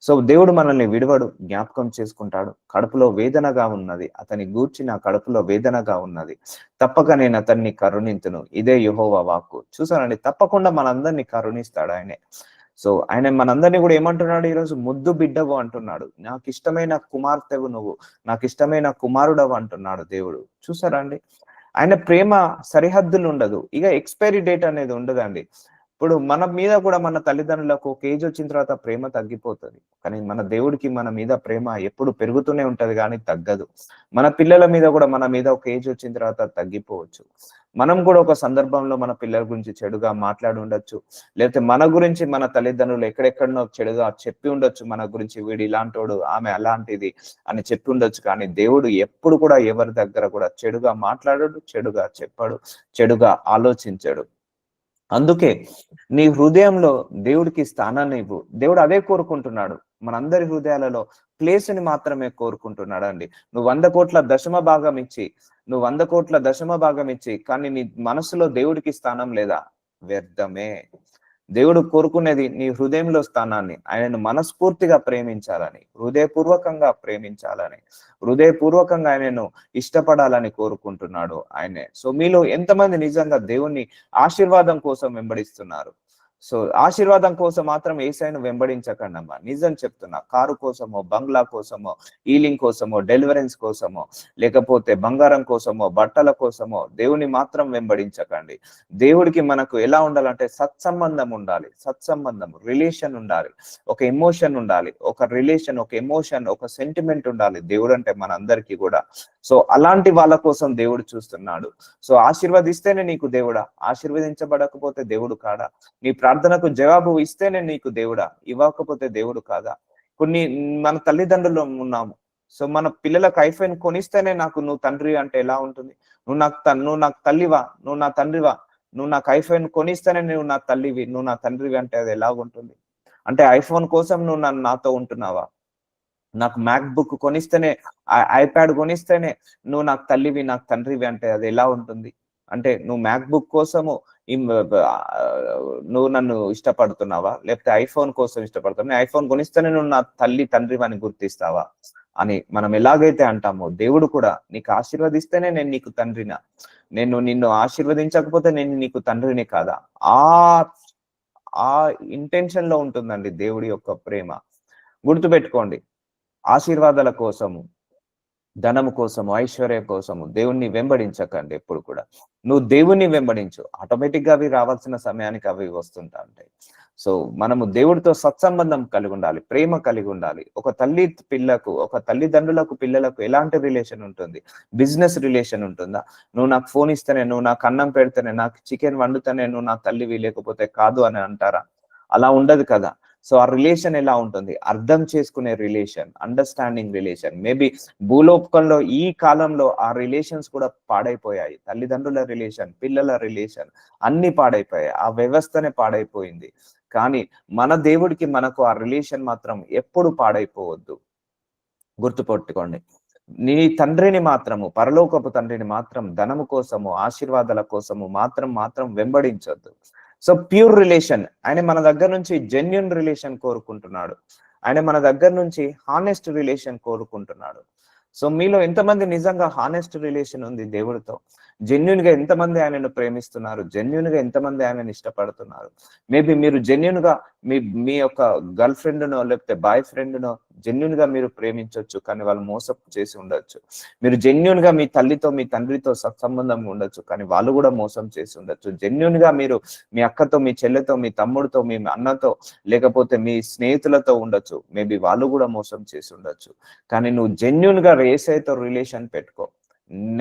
సో దేవుడు మనల్ని విడవడు, జ్ఞాపకం చేసుకుంటాడు. కడుపులో వేదనగా ఉన్నది, అతని గూర్చి నా కడుపులో వేదనగా ఉన్నది, తప్పక నేను అతన్ని కరుణింతును. ఇదే యెహోవా వాక్కు. చూసానండి, తప్పకుండా మనందరినీ కరుణిస్తాడు ఆయనే. సో ఆయన మనందరినీ కూడా ఏమంటున్నాడు ఈరోజు? ముద్దు బిడ్డవు అంటున్నాడు. నాకు ఇష్టమైన కుమార్తెవు నువ్వు, నాకు ఇష్టమైన కుమారుడవు అంటున్నాడు దేవుడు. చూసారా అండి, ఆయన ప్రేమ సరిహద్దులు ఉండదు, ఇక ఎక్స్పైరీ డేట్ అనేది ఉండదండి. ఇప్పుడు మన మీద కూడా మన తల్లిదండ్రులకు ఒక ఏజ్ వచ్చిన తర్వాత ప్రేమ తగ్గిపోతుంది, కానీ మన దేవుడికి మన మీద ప్రేమ ఎప్పుడు పెరుగుతూనే ఉంటది కానీ తగ్గదు. మన పిల్లల మీద కూడా మన మీద ఒక ఏజ్ వచ్చిన తర్వాత తగ్గిపోవచ్చు. మనం కూడా ఒక సందర్భంలో మన పిల్లల గురించి చెడుగా మాట్లాడి ఉండొచ్చు, లేకపోతే మన గురించి మన తల్లిదండ్రులు ఎక్కడెక్కడనో చెడుగా చెప్పి ఉండొచ్చు, మన గురించి వీడు ఇలాంటోడు, ఆమె అలాంటిది అని చెప్పి ఉండొచ్చు. కానీ దేవుడు ఎప్పుడు కూడా ఎవరి దగ్గర కూడా చెడుగా మాట్లాడడు, చెడుగా చెప్పాడు, చెడుగా ఆలోచించాడు. అందుకే నీ హృదయంలో దేవుడికి స్థానాన్ని ఇవ్వు. దేవుడు అదే కోరుకుంటున్నాడు, మనందరి హృదయాలలో ప్లేస్ని మాత్రమే కోరుకుంటున్నాడు అండి. నువ్వు 100 కోట్ల దశమ భాగం ఇచ్చి, నువ్వు 100 కోట్ల దశమ భాగం ఇచ్చి కానీ నీ మనసులో దేవుడికి స్థానం లేదా, వ్యర్థమే. దేవుడు కోరుకునేది నీ హృదయంలో స్థానాన్ని, ఆయనను మనస్ఫూర్తిగా ప్రేమించాలని, హృదయపూర్వకంగా ప్రేమించాలని, హృదయపూర్వకంగా ఆయనను ఇష్టపడాలని కోరుకుంటున్నాడు ఆయనే. సో మీలో ఎంతమంది నిజంగా దేవుణ్ణి ఆశీర్వాదం కోసం వెంబడిస్తున్నారు? సో ఆశీర్వాదం కోసం మాత్రం యేసయ్యను వెంబడించకండి అమ్మా, నిజం చెప్తున్నా. కారు కోసమో, బంగ్లా కోసమో, హీలింగ్ కోసమో, డెలివరెన్స్ కోసమో, లేకపోతే బంగారం కోసమో, బట్టల కోసమో దేవుని మాత్రం వెంబడించకండి. దేవుడికి మనకు ఎలా ఉండాలంటే సత్సంబంధం ఉండాలి, సత్సంబంధం, రిలేషన్ ఉండాలి, ఒక ఎమోషన్ ఉండాలి, ఒక రిలేషన్, ఒక ఎమోషన్, ఒక సెంటిమెంట్ ఉండాలి దేవుడు అంటే మనందరికీ కూడా. సో అలాంటి వాళ్ళ కోసం దేవుడు చూస్తున్నాడు. సో ఆశీర్వదిస్తేనే నీకు దేవుడా, ఆశీర్వదించబడకపోతే దేవుడు కాడా? నీ ప్రార్థనకు జవాబు ఇస్తేనే నీకు దేవుడా, ఇవ్వకపోతే దేవుడు కాదా? కొన్ని మన తల్లిదండ్రులు ఉన్నాము, సో మన పిల్లలకు ఐఫోన్ కొనిస్తేనే నాకు నువ్వు తండ్రి అంటే ఎలా ఉంటుంది? నువ్వు నాకు తల్లివా, నువ్వు నా తండ్రివా, నువ్వు నాకు ఐఫోన్ కొనిస్తేనే నువ్వు నా తల్లివి, నువ్వు నా తండ్రివి అంటే అది ఎలాగుంటుంది? అంటే ఐఫోన్ కోసం నువ్వు నాతో ఉంటున్నావా? నాకు మ్యాక్ బుక్ కొనిస్తేనే, ఐప్యాడ్ కొనిస్తేనే నువ్వు నాకు తల్లివి, నాకు తండ్రివి అంటే అది ఎలా ఉంటుంది? అంటే నువ్వు మ్యాక్ బుక్ కోసము నువ్వు నన్ను ఇష్టపడుతున్నావా, లేకపోతే ఐఫోన్ కోసం ఇష్టపడుతున్నావు? ఐఫోన్ కొనిస్తేనే నువ్వు నా తల్లి తండ్రివి అని గుర్తిస్తావా అని మనం ఎలాగైతే అంటామో, దేవుడు కూడా నీకు ఆశీర్వదిస్తేనే నేను నీకు తండ్రినా, నిన్ను ఆశీర్వదించకపోతే నేను నీకు తండ్రిని కాదా? ఆ ఆ ఇంటెన్షన్ లో ఉంటుందండి దేవుడి యొక్క ప్రేమ. గుర్తుపెట్టుకోండి, ఆశీర్వాదాల కోసము, ధనము కోసము, ఐశ్వర్యం కోసము దేవుణ్ణి వెంబడించకండి ఎప్పుడు కూడా. నువ్వు దేవుణ్ణి వెంబడించు, ఆటోమేటిక్ గా అవి రావాల్సిన సమయానికి అవి వస్తుంటా ఉంటాయి. సో మనము దేవుడితో సత్సంబంధం కలిగి ఉండాలి, ప్రేమ కలిగి ఉండాలి. ఒక తల్లి పిల్లకు, ఒక తల్లిదండ్రులకు పిల్లలకు ఎలాంటి రిలేషన్ ఉంటుంది? బిజినెస్ రిలేషన్ ఉంటుందా? నువ్వు నాకు ఫోన్ ఇస్తేనే, నువ్వు నాకు అన్నం పెడితేనే, నాకు చికెన్ వండుతేనే నువ్వు నా తల్లివి, లేకపోతే కాదు అని అంటారా? అలా ఉండదు కదా. సో ఆ రిలేషన్ ఎలా ఉంటుంది? అర్థం చేసుకునే రిలేషన్, అండర్స్టాండింగ్ రిలేషన్. మేబీ భూలోకంలో ఈ కాలంలో ఆ రిలేషన్స్ కూడా పాడైపోయాయి. తల్లిదండ్రుల రిలేషన్, పిల్లల రిలేషన్ అన్ని పాడైపోయాయి, ఆ వ్యవస్థనే పాడైపోయింది. కానీ మన దేవుడికి మనకు ఆ రిలేషన్ మాత్రం ఎప్పుడు పాడైపోవద్దు. గుర్తుపెట్టుకోండి, నీ తండ్రిని మాత్రము, పరలోకపు తండ్రిని మాత్రం ధనము కోసము, ఆశీర్వాదాల కోసము మాత్రం వెంబడించొద్దు. సో ప్యూర్ రిలేషన్, ఆయన మన దగ్గర నుంచి జెన్యున్ రిలేషన్ కోరుకుంటున్నాడు. ఆయన మన దగ్గర నుంచి హానెస్ట్ రిలేషన్ కోరుకుంటున్నాడు. సో మీలో ఎంతమంది నిజంగా హానెస్ట్ రిలేషన్ ఉంది దేవుడితో? జెన్యూన్ గా ఎంతమంది ఆయనను ప్రేమిస్తున్నారు? జెన్యూన్ గా ఎంతమంది ఆయనను ఇష్టపడుతున్నారు? మేబీ మీరు జెన్యూన్ గా మీ మీ యొక్క గర్ల్ ఫ్రెండ్‌నో లేకపోతే బాయ్ ఫ్రెండ్‌నో జెన్యూన్ గా మీరు ప్రేమించొచ్చు. కానీ వాళ్ళు మోసం చేసి ఉండొచ్చు. మీరు జెన్యూన్ గా మీ తల్లితో, మీ తండ్రితో సత్సంబంధం ఉండొచ్చు. కానీ వాళ్ళు కూడా మోసం చేసి ఉండొచ్చు. జెన్యూన్ గా మీరు మీ అక్కతో, మీ చెల్లెతో, మీ తమ్ముడితో, మీ అన్నతో, లేకపోతే మీ స్నేహితులతో ఉండొచ్చు. మేబీ వాళ్ళు కూడా మోసం చేసి ఉండొచ్చు. కానీ నువ్వు జెన్యూన్ గా యేసయ్యతో రిలేషన్ పెట్టుకో.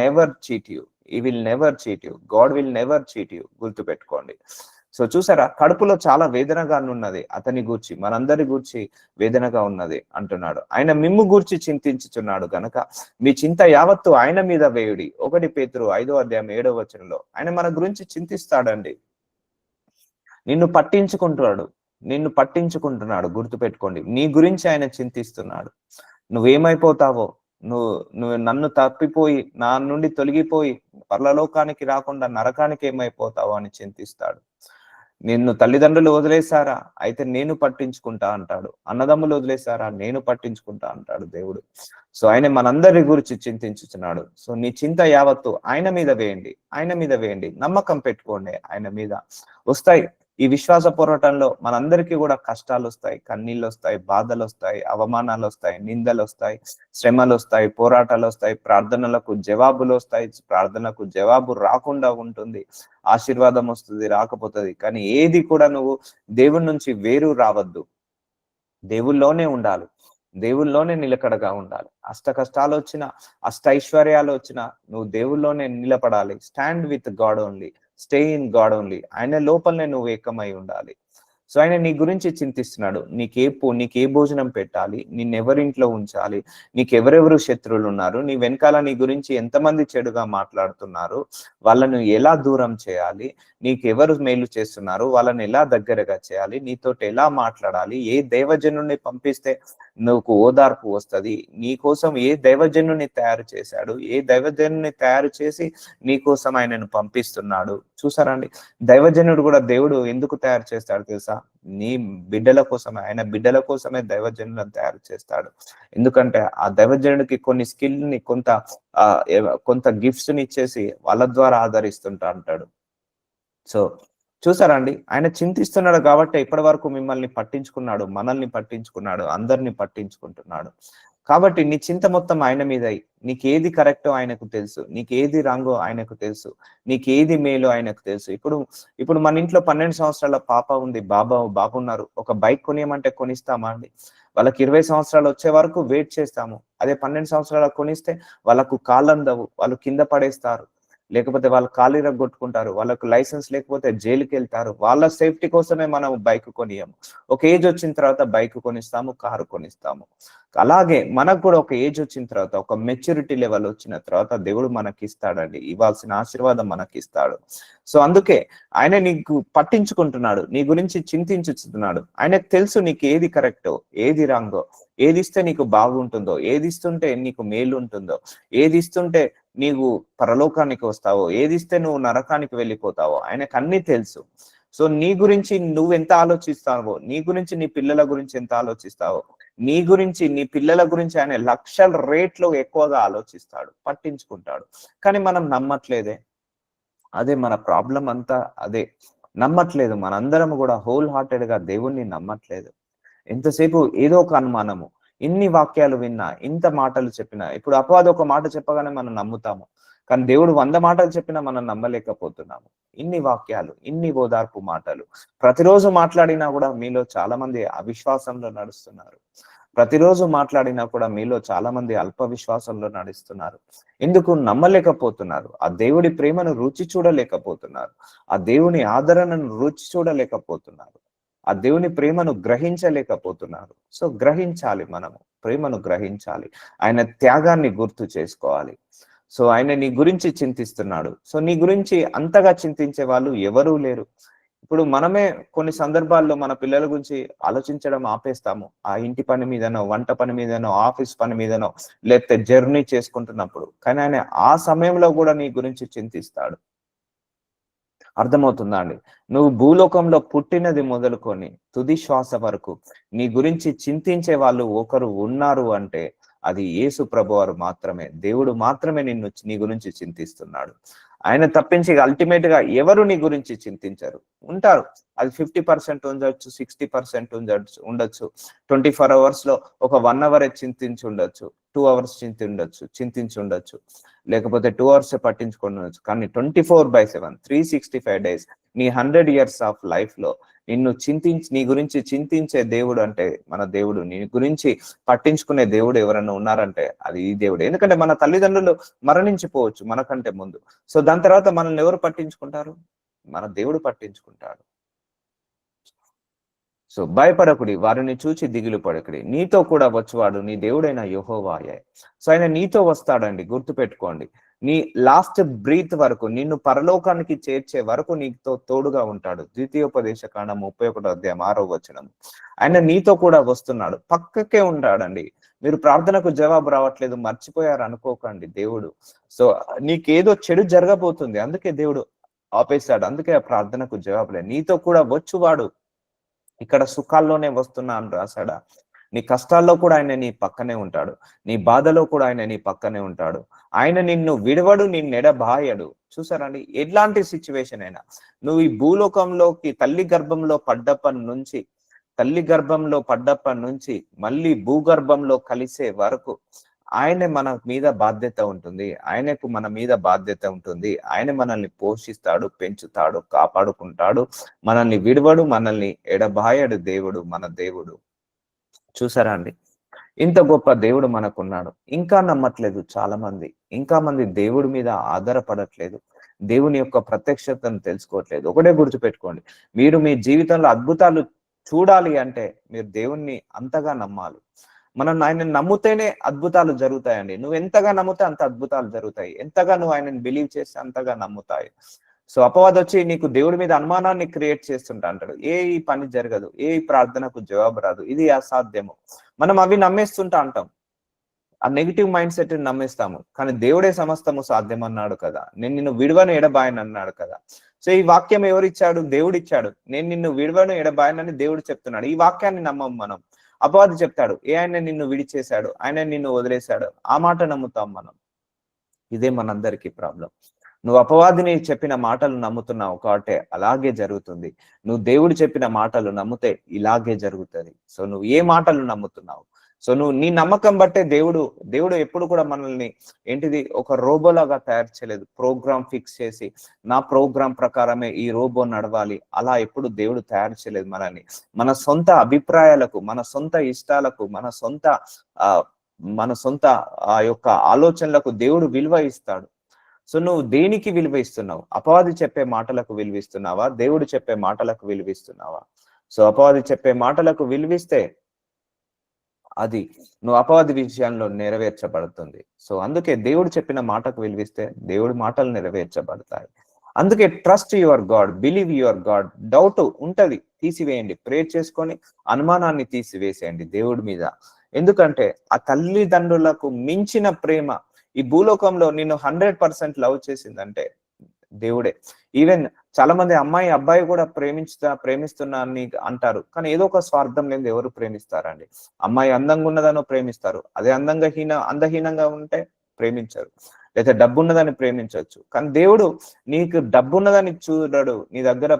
Never cheat you. He will never cheat you. God will never cheat you. గుర్తుపెట్టుకోండి. సో చూసారా, కడుపులో చాలా వేదనగా ఉన్నది అతని గూర్చి, మనందరి గూర్చి వేదనగా ఉన్నది అంటున్నాడు. ఆయన మిమ్ము గూర్చి చింతించుచున్నాడు గనక మీ చింత యావత్తు ఆయన మీద వేయుడి. 1 పేతురు 5:7 ఆయన మన గురించి చింతిస్తాడండి. నిన్ను పట్టించుకుంటున్నాడు. నిన్ను పట్టించుకుంటున్నాడు. గుర్తుపెట్టుకోండి. నీ గురించి ఆయన చింతిస్తున్నాడు. నువ్వేమైపోతావో, నువ్వు నువ్వు నన్ను తప్పిపోయి, నా నుండి తొలగిపోయి పరలోకానికి రాకుండా నరకానికి ఏమైపోతావో అని చింతిస్తాడు. నిన్ను తల్లిదండ్రులు వదిలేశారా? అయితే నేను పట్టించుకుంటా అంటాడు. అన్నదమ్ములు వదిలేశారా? నేను పట్టించుకుంటా అంటాడు దేవుడు. సో ఆయన మనందరి గురించి చింతించుచున్నాడు. సో నీ చింత యావత్తు ఆయన మీద వేయండి. ఆయన మీద వేయండి. నమ్మకం పెట్టుకోండి ఆయన మీద. వస్తాయి. ఈ విశ్వాస పోరాటంలో మనందరికీ కూడా కష్టాలు వస్తాయి, కన్నీళ్ళు వస్తాయి, బాధలు వస్తాయి, అవమానాలు వస్తాయి, నిందలు వస్తాయి, శ్రమలు వస్తాయి, పోరాటాలు వస్తాయి, ప్రార్థనలకు జవాబులు వస్తాయి, ప్రార్థనకు జవాబు రాకుండా ఉంటుంది, ఆశీర్వాదం వస్తుంది, రాకపోతుంది. కానీ ఏది కూడా నువ్వు దేవుడి నుంచి వేరు రావద్దు. దేవుల్లోనే ఉండాలి. దేవుల్లోనే నిలకడగా ఉండాలి. అష్ట కష్టాలు వచ్చినా, అష్ట ఐశ్వర్యాలు వచ్చినా నువ్వు దేవుల్లోనే నిలబడాలి. Stand with God only. Stay in God only. ఆయన లోపలనే నువ్వు ఏకమై ఉండాలి. సో ఆయన నీ గురించి చింతిస్తున్నాడు. నీకే భోజనం పెట్టాలి, నిన్నెవరింట్లో ఉంచాలి, నీకెవరెవరు శత్రువులు ఉన్నారు, నీ వెనకాల నీ గురించి ఎంతమంది చెడుగా మాట్లాడుతున్నారు, వాళ్ళను ఎలా దూరం చేయాలి, నీకెవరు మేలు చేస్తున్నారు, వాళ్ళని ఎలా దగ్గరగా చేయాలి, నీతోటి ఎలా మాట్లాడాలి, ఏ దైవజనుడిని పంపిస్తే నువ్వు ఓదార్పు వస్తుంది, నీ కోసం ఏ దైవజనుడిని తయారు చేశాడు, ఏ దైవజనుడిని తయారు చేసి నీ కోసం ఆయనను పంపిస్తున్నాడు. చూసారండి, దైవజనుడు కూడా దేవుడు ఎందుకు తయారు చేస్తాడు తెలుసా? నీ బిడ్డల కోసమే. ఆయన బిడ్డల కోసమే దైవజనులను తయారు చేస్తాడు. ఎందుకంటే ఆ దైవజనుడికి కొన్ని స్కిల్ ని, కొంత గిఫ్ట్స్ ని ఇచ్చేసి వాళ్ళ ద్వారా ఆదరిస్తుంటా అంటాడు. సో చూసారండి, ఆయన చింతిస్తున్నాడు కాబట్టి ఇప్పటి వరకు మిమ్మల్ని పట్టించుకున్నాడు, మనల్ని పట్టించుకున్నాడు, అందరిని పట్టించుకుంటున్నాడు. కాబట్టి నీ చింత మొత్తం ఆయన మీద. నీకేది కరెక్టో ఆయనకు తెలుసు, నీకేది రాంగో ఆయనకు తెలుసు, నీకేది మేలు ఆయనకు తెలుసు. ఇప్పుడు మన ఇంట్లో 12 సంవత్సరాల పాప ఉంది, బాబున్నారు. ఒక బైక్ కొనియమంటే కొనిస్తామా అండి? వాళ్ళకి 20 సంవత్సరాలు వచ్చే వరకు వెయిట్ చేస్తాము. అదే 12 సంవత్సరాలు కొనిస్తే వాళ్ళకు కాళ్ళందవు, వాళ్ళు కింద పడేస్తారు, లేకపోతే వాళ్ళు కాలు ఇరగొట్టుకుంటారు, వాళ్ళకు లైసెన్స్ లేకపోతే జైలుకి వెళ్తారు. వాళ్ళ సేఫ్టీ కోసమే మనం బైక్ కొనియము. ఒక ఏజ్ వచ్చిన తర్వాత బైక్ కొనిస్తాము, కారు కొనిస్తాము. అలాగే మనకు కూడా ఒక ఏజ్ వచ్చిన తర్వాత, ఒక మెచ్యూరిటీ లెవెల్ వచ్చిన తర్వాత దేవుడు మనకి ఇస్తాడండి. ఇవ్వాల్సిన ఆశీర్వాదం మనకి ఇస్తాడు. సో అందుకే ఆయన నీకు పట్టించుకుంటున్నాడు, నీ గురించి చింతించుతున్నాడు. ఆయనకు తెలుసు నీకు ఏది కరెక్టో, ఏది రాంగో, ఏది ఇస్తే నీకు బాగుంటుందో, ఏది ఇస్తుంటే నీకు మేలు ఉంటుందో, ఏది ఇస్తుంటే నీవు పరలోకానికి వస్తావో, ఏది ఇస్తే నువ్వు నరకానికి వెళ్ళిపోతావో ఆయనకు అన్ని తెలుసు. సో నీ గురించి నువ్వు ఎంత ఆలోచిస్తావో, నీ గురించి నీ పిల్లల గురించి ఎంత ఆలోచిస్తావో, నీ గురించి నీ పిల్లల గురించి ఆయన లక్షల రేట్లు ఎక్కువగా ఆలోచిస్తాడు, పట్టించుకుంటాడు. కానీ మనం నమ్మట్లేదే. అదే మన ప్రాబ్లం అంతా. అదే నమ్మట్లేదు. మనందరం కూడా హోల్ హార్టెడ్ గా దేవుణ్ణి నమ్మట్లేదు. ఎంతసేపు ఏదో ఒక అనుమానము. ఇన్ని వాక్యాలు విన్నా, ఇంత మాటలు చెప్పినా, ఇప్పుడు అపవాది ఒక మాట చెప్పగానే మనం నమ్ముతాము. కానీ దేవుడు 100 మాటలు చెప్పినా మనం నమ్మలేకపోతున్నాము. ఇన్ని వాక్యాలు, ఇన్ని ఓదార్పు మాటలు ప్రతిరోజు మాట్లాడినా కూడా మీలో చాలా మంది అవిశ్వాసంలో నడుస్తున్నారు. ప్రతిరోజు మాట్లాడినా కూడా మీలో చాలా మంది అల్ప విశ్వాసంలో నడుస్తున్నారు. ఎందుకు నమ్మలేకపోతున్నారు? ఆ దేవుడి ప్రేమను రుచి చూడలేకపోతున్నారు. ఆ దేవుని ఆదరణను రుచి చూడలేకపోతున్నారు. ఆ దేవుని ప్రేమను గ్రహించలేకపోతున్నారు. సో గ్రహించాలి, మనము ప్రేమను గ్రహించాలి. ఆయన త్యాగాన్ని గుర్తు చేసుకోవాలి. సో ఆయన నీ గురించి చింతిస్తున్నాడు. సో నీ గురించి అంతగా చింతించే వాళ్ళు ఎవరూ లేరు. ఇప్పుడు మనమే కొన్ని సందర్భాల్లో మన పిల్లల గురించి ఆలోచించడం ఆపేస్తాము. ఆ ఇంటి పని మీదనో, వంట పని మీదనో, ఆఫీస్ పని మీదనో, లేకపోతే జర్నీ చేసుకుంటున్నప్పుడు. కానీ ఆయన ఆ సమయంలో కూడా నీ గురించి చింతిస్తాడు. అర్థమవుతుందా అండి? నువ్వు భూలోకంలో పుట్టినది మొదలుకొని తుది శ్వాస వరకు నీ గురించి చింతించే వాళ్ళు ఒకరు ఉన్నారు అంటే అది యేసు ప్రభువారు మాత్రమే. దేవుడు మాత్రమే నీ గురించి చింతిస్తున్నాడు. ఆయన తప్పించి అల్టిమేట్ గా ఎవరు నీ గురించి చింతించరు. ఉంటారు, అది 50% ఉండొచ్చు, 60% ఉండొచ్చు. 24 hours లో ఒక 1 hour చింతించి ఉండొచ్చు, 2 hours చింతించి ఉండొచ్చు, లేకపోతే 2 hours పట్టించుకొని ఉండొచ్చు. కానీ 24/7 365 days నీ 100 years ఆఫ్ లైఫ్ లో నీ గురించి చింతించే దేవుడు అంటే మన దేవుడు. నీ గురించి పట్టించుకునే దేవుడు ఎవరన్నా ఉన్నారంటే అది ఈ దేవుడు. ఎందుకంటే మన తల్లిదండ్రులు మరణించిపోవచ్చు మనకంటే ముందు. సో దాని తర్వాత మనల్ని ఎవరు పట్టించుకుంటారు? మన దేవుడు పట్టించుకుంటాడు. సో భయపడకుడి, వారిని చూచి దిగులు పడకుడి, నీతో కూడా వచ్చేవాడు నీ దేవుడైన యెహోవాయే. సో ఆయన నీతో వస్తాడండి, గుర్తుపెట్టుకోండి. నీ లాస్ట్ బ్రీత్ వరకు, నిన్ను పరలోకానికి చేర్చే వరకు నీతో తోడుగా ఉంటాడు. ద్వితీయోపదేశ కాండం 31:6 ఆయన నీతో కూడా వస్తున్నాడు, పక్కకే ఉంటాడండి. మీరు ప్రార్థనకు జవాబు రావట్లేదు, మర్చిపోయారు అనుకోకండి దేవుడు. సో నీకేదో చెడు జరగబోతుంది, అందుకే దేవుడు ఆపేశాడు, అందుకే ఆ ప్రార్థనకు జవాబు లేదు. నీతో కూడా వచ్చువాడు, ఇక్కడ సుఖాల్లోనే వస్తున్నా అని రాశాడా? నీ కష్టాల్లో కూడా ఆయన నీ పక్కనే ఉంటాడు, నీ బాధలో కూడా ఆయన నీ పక్కనే ఉంటాడు. ఆయన నిన్ను విడవడు, నిన్ను ఎడబాయడు. చూసారండి, ఎట్లాంటి సిచ్యువేషన్ అయినా నువ్వు ఈ భూలోకంలోకి తల్లి గర్భంలో పడ్డప్పటి నుంచి మళ్ళీ భూగర్భంలో కలిసే వరకు ఆయన మన మీద బాధ్యత ఉంటుంది. ఆయనకు మన మీద బాధ్యత ఉంటుంది. ఆయన మనల్ని పోషిస్తాడు, పెంచుతాడు, కాపాడుకుంటాడు, మనల్ని విడవడు, మనల్ని ఎడబాయడు. దేవుడు మన దేవుడు. చూసారా అండి, ఇంత గొప్ప దేవుడు మనకున్నాడు. ఇంకా నమ్మట్లేదు చాలా మంది, మంది దేవుడి మీద ఆధారపడట్లేదు, దేవుని యొక్క ప్రత్యక్షతను తెలుసుకోవట్లేదు. ఒకటే గుర్తుపెట్టుకోండి, మీరు మీ జీవితంలో అద్భుతాలు చూడాలి అంటే మీరు దేవుణ్ణి అంతగా నమ్మాలి. మనం ఆయన నమ్ముతేనే అద్భుతాలు జరుగుతాయండి. నువ్వు ఎంతగా నమ్ముతే అంత అద్భుతాలు జరుగుతాయి. ఎంతగా నువ్వు ఆయనను బిలీవ్ చేస్తే అంతగా నమ్ముతాయి. సో అపవాది వచ్చి నీకు దేవుడి మీద అనుమానాన్ని క్రియేట్ చేస్తుంటా అంటాడు. ఏ ఈ పని జరగదు, ఏ ప్రార్థనకు జవాబు రాదు, ఇది అసాధ్యము. మనం అవి నమ్మేస్తుంటా అంటాం, ఆ నెగిటివ్ మైండ్ సెట్ నమ్మేస్తాము. కానీ దేవుడే సమస్తము సాధ్యం అన్నాడు కదా, నేను నిన్ను విడవను ఎడబాయను అన్నాడు కదా. సో ఈ వాక్యం ఎవరిచ్చాడు? దేవుడు ఇచ్చాడు. నేను నిన్ను విడవను ఎడబాయనని దేవుడు చెప్తున్నాడు. ఈ వాక్యాన్ని నమ్మం మనం. అపవాది చెప్తాడు, ఆయన నిన్ను విడిచేశాడు, ఆయన నిన్ను వదిలేశాడు, ఆ మాట నమ్ముతాం మనం. ఇదే మనందరికీ ప్రాబ్లం. నువ్వు అపవాదిని చెప్పిన మాటలు నమ్ముతున్నావు కాబట్టి అలాగే జరుగుతుంది. నువ్వు దేవుడు చెప్పిన మాటలు నమ్మితే ఇలాగే జరుగుతుంది. సో నువ్వు ఏ మాటలు నమ్ముతున్నావు? సో నువ్వు నీ నమ్మకం బట్టే దేవుడు ఎప్పుడు కూడా మనల్ని ఒక రోబోలాగా తయారు చేయలేదు. ప్రోగ్రామ్ ఫిక్స్ చేసి నా ప్రోగ్రామ్ ప్రకారమే ఈ రోబో నడవాలి అలా ఎప్పుడు దేవుడు తయారు చేయలేదు మనల్ని. మన సొంత అభిప్రాయాలకు, మన సొంత ఇష్టాలకు, మన సొంత ఆ యొక్క ఆలోచనలకు దేవుడు విలువ ఇస్తాడు. సో నువ్వు దేనికి విలువ ఇస్తున్నావు? అపవాది చెప్పే మాటలకు విలువిస్తున్నావా? దేవుడు చెప్పే మాటలకు విలువిస్తున్నావా? సో అపవాది చెప్పే మాటలకు విలువిస్తే అది నువ్వు అపవాది విషయంలో నెరవేర్చబడుతుంది. సో అందుకే దేవుడు చెప్పిన మాటకు విలువిస్తే దేవుడి మాటలు నెరవేర్చబడతాయి. అందుకే trust your God, believe your God. Doubt ఉంటది, తీసివేయండి. ప్రేర్ చేసుకొని అనుమానాన్ని తీసివేసేయండి దేవుడి మీద. ఎందుకంటే ఆ తల్లిదండ్రులకు మించిన ప్రేమ ఈ భూలోకంలో నిన్ను 100% లవ్ చేసిందంటే దేవుడే. ఈవెన్ చాలా మంది అబ్బాయి కూడా ప్రేమిస్తున్నా అని అంటారు, కానీ ఏదో ఒక స్వార్థం లేని ఎవరు ప్రేమిస్తారండి? అమ్మాయి అందంగా ఉన్నదానో ప్రేమిస్తారు, అదే అందహీనంగా ఉంటే ప్రేమించరు. లేదా డబ్బు ఉన్నదాన్ని ప్రేమించవచ్చు, కానీ దేవుడు నీకు డబ్బు ఉన్నదాన్ని చూడడు, నీ దగ్గర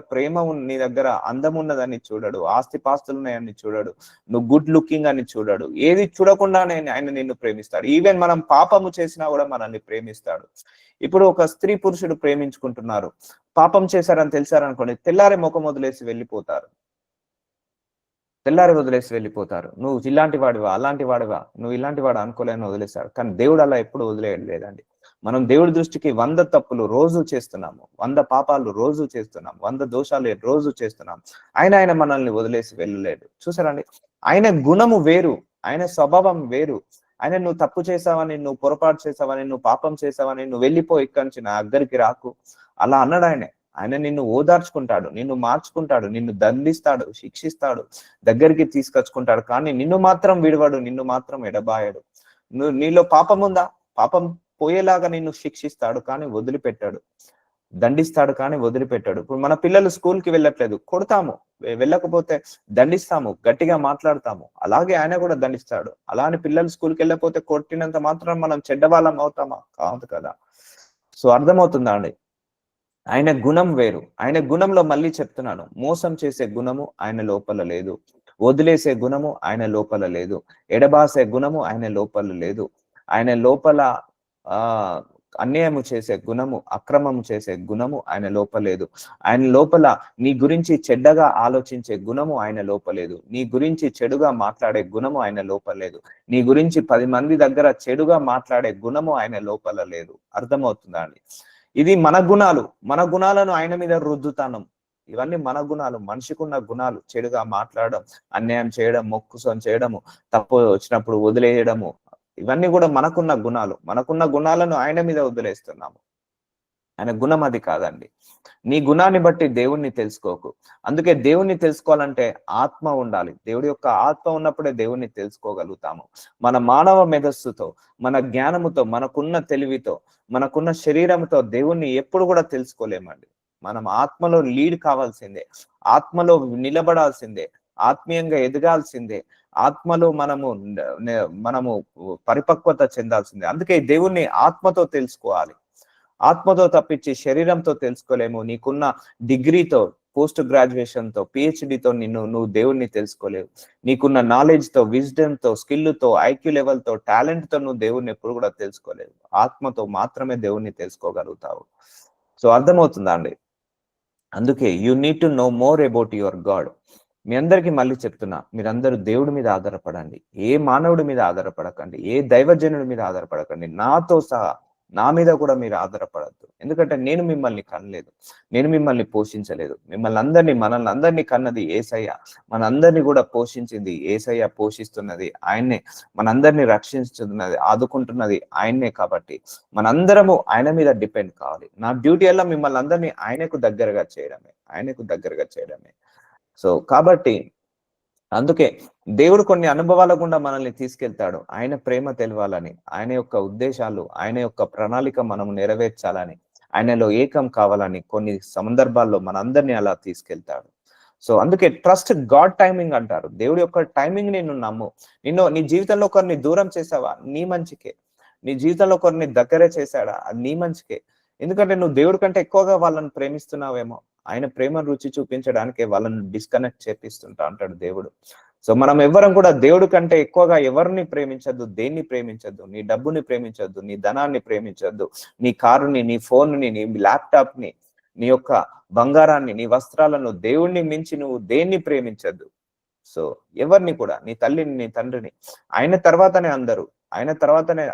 నీ దగ్గర అందం ఉన్నదాన్ని చూడడు, ఆస్తిపాస్తులు ఉన్నాయని చూడడు, నువ్వు గుడ్ లుకింగ్ అని చూడడు. ఏది చూడకుండానే ఆయన నిన్ను ప్రేమిస్తాడు. ఈవెన్ మనం పాపము చేసినా కూడా మనల్ని ప్రేమిస్తాడు. ఇప్పుడు ఒక స్త్రీ పురుషుడు ప్రేమించుకుంటున్నారు, పాపం చేశారని తెలిసారనుకోండి, తెల్లారి ముఖం వదిలేసి వెళ్ళిపోతారు. నువ్వు ఇలాంటి వాడివా, అలాంటి వాడివా, నువ్వు ఇలాంటి వాడు అనుకోలేని వదిలేశాడు. కానీ దేవుడు అలా ఎప్పుడు వదిలేయలేదండి. మనం దేవుడి దృష్టికి 100 తప్పులు రోజు చేస్తున్నాము, 100 పాపాలు రోజు చేస్తున్నాము, 100 దోషాలు రోజు చేస్తున్నాము. ఆయన మనల్ని వదిలేసి వెళ్ళలేడు. చూసారండి, ఆయన గుణము వేరు, ఆయన స్వభావం వేరు. ఆయన నువ్వు తప్పు చేసావని, నువ్వు పొరపాటు చేసావని, నువ్వు పాపం చేసావని నువ్వు వెళ్ళిపో, ఇక్కడి నుంచి నా దగ్గరికి రాకు అలా అన్నాడు. ఆయన నిన్ను ఓదార్చుకుంటాడు, నిన్ను మార్చుకుంటాడు, నిన్ను దండిస్తాడు, శిక్షిస్తాడు, దగ్గరికి తీసుకొచ్చుకుంటాడు. కానీ నిన్ను మాత్రం విడవడు, నిన్ను మాత్రం ఎడబాయడు. నీలో పాపం ఉందా, పాపం పోయేలాగా నిన్ను శిక్షిస్తాడు, కానీ వదిలిపెట్టాడు. దండిస్తాడు కానీ వదిలిపెట్టాడు. ఇప్పుడు మన పిల్లలు స్కూల్కి వెళ్ళట్లేదు, కొడతాము, వెళ్ళకపోతే దండిస్తాము, గట్టిగా మాట్లాడతాము. అలాగే ఆయన కూడా దండిస్తాడు. అలా అని పిల్లలు స్కూల్కి వెళ్ళకపోతే కొట్టినంత మాత్రం మనం చెడ్డవాళ్ళం అవుతామా? కాదు కదా. సో అర్థమవుతుందా అండి? ఆయన గుణం వేరు. ఆయన గుణంలో మళ్ళీ చెప్తున్నాను, మోసం చేసే గుణము ఆయన లోపల లేదు, వదిలేసే గుణము ఆయన లోపల లేదు, ఎడబాసే గుణము ఆయన లోపల లేదు. ఆయన లోపల ఆ అన్యాయము చేసే గుణము, అక్రమము చేసే గుణము ఆయన లోపలేదు. ఆయన లోపల నీ గురించి చెడ్డగా ఆలోచించే గుణము ఆయన లోపలేదు. నీ గురించి చెడుగా మాట్లాడే గుణము ఆయన లోపలేదు. నీ గురించి 10 మంది దగ్గర చెడుగా మాట్లాడే గుణము ఆయన లోపల లేదు. అర్థమవుతుందా అండి? ఇది మన గుణాలు, మన గుణాలను ఆయన మీద రుద్దుతాను. ఇవన్నీ మన గుణాలు, మనిషికున్న గుణాలు. చెడుగా మాట్లాడడం, అన్యాయం చేయడం, మొక్కుసం చేయడము, తప్పు వచ్చినప్పుడు వదిలేయడము, ఇవన్నీ కూడా మనకున్న గుణాలు. మనకున్న గుణాలను ఆయన మీద వదిలేస్తున్నాము. ఆయన గుణం అది కాదండి. నీ గుణాన్ని బట్టి దేవుణ్ణి తెలుసుకోకు. అందుకే దేవుణ్ణి తెలుసుకోవాలంటే ఆత్మ ఉండాలి. దేవుడి యొక్క ఆత్మ ఉన్నప్పుడే దేవుణ్ణి తెలుసుకోగలుగుతాము. మన మానవ మేధస్సుతో, మన జ్ఞానముతో, మనకున్న తెలివితో, మనకున్న శరీరంతో దేవుణ్ణి ఎప్పుడు కూడా తెలుసుకోలేమండి. మనం ఆత్మలో లీడ్ కావాల్సిందే, ఆత్మలో నిలబడాల్సిందే, ఆత్మీయంగా ఎదగాల్సిందే, ఆత్మలో మనము పరిపక్వత చెందాల్సిందే. అందుకే దేవుణ్ణి ఆత్మతో తెలుసుకోవాలి. ఆత్మతో తప్పించి శరీరంతో తెలుసుకోలేము. నీకున్న డిగ్రీతో, పోస్ట్ గ్రాడ్యుయేషన్ తో, పిహెచ్డితో నువ్వు దేవుణ్ణి తెలుసుకోలేవు. నీకున్న నాలెడ్జ్ తో, విజ్డమ్ తో, స్కిల్ తో, ఐక్యూ లెవెల్ తో, టాలెంట్ తో నువ్వు దేవుణ్ణి ఎప్పుడు కూడా తెలుసుకోలేవు. ఆత్మతో మాత్రమే దేవుణ్ణి తెలుసుకోగలుగుతావు. సో అర్థమవుతుందా అండి? అందుకే you need to know more about your God. మీ అందరికీ మళ్ళీ చెప్తున్నా, మీరందరూ దేవుడి మీద ఆధారపడండి. ఏ మానవుడి మీద ఆధారపడకండి, ఏ దైవజనుడి మీద ఆధారపడకండి. నాతో సహా నా మీద కూడా మీరు ఆధారపడద్దు. ఎందుకంటే నేను మిమ్మల్ని కనలేదు, నేను మిమ్మల్ని పోషించలేదు. మనల్ని అందరినీ కన్నది యేసయ్య, మనందరినీ కూడా పోషించింది యేసయ్య, పోషిస్తున్నది ఆయన్నే, మనందరినీ రక్షిస్తున్నది, ఆదుకుంటున్నది ఆయన్నే. కాబట్టి మనందరము ఆయన మీద డిపెండ్ కావాలి. నా డ్యూటీ అలా మిమ్మల్ని అందరినీ ఆయనకు దగ్గరగా చేయడమే. సో కాబట్టి అందుకే దేవుడు కొన్ని అనుభవాల గుండా మనల్ని తీసుకెళ్తాడు. ఆయన ప్రేమ తెలవాలని, ఆయన యొక్క ఉద్దేశాలు, ఆయన యొక్క ప్రణాళిక మనం నెరవేర్చాలని, ఆయనలో ఏకం కావాలని కొన్ని సందర్భాల్లో మనందరినీ అలా తీసుకెళ్తాడు. సో అందుకే ట్రస్ట్ గాడ్ టైమింగ్ అంటారు. దేవుడి యొక్క టైమింగ్ నిన్ను నమ్ము. నీ జీవితంలో ఒకరిని దూరం చేసావా, నీ మంచికే. నీ జీవితంలో ఒకరిని దగ్గరే చేశాడా, అది నీ మంచికే. ఎందుకంటే నువ్వు దేవుడి కంటే ఎక్కువగా వాళ్ళని ప్రేమిస్తున్నావేమో. ఆయన ప్రేమను రుచి చూపించడానికే వాళ్ళని డిస్కనెక్ట్ చేపిస్తుంటా అంటాడు దేవుడు. సో మనం ఎవ్వరం కూడా దేవుడి కంటే ఎక్కువగా ఎవరిని ప్రేమించద్దు, దేన్ని ప్రేమించద్దు. నీ డబ్బుని ప్రేమించద్దు, నీ ధనాన్ని ప్రేమించద్దు, నీ కారుని, నీ ఫోన్ని, నీ ల్యాప్టాప్ ని, నీ యొక్క బంగారాన్ని, నీ వస్త్రాలను, దేవుణ్ణి మించి నువ్వు దేన్ని ప్రేమించద్దు. సో ఎవరిని కూడా, నీ తల్లిని, నీ తండ్రిని, ఆయన తర్వాతనే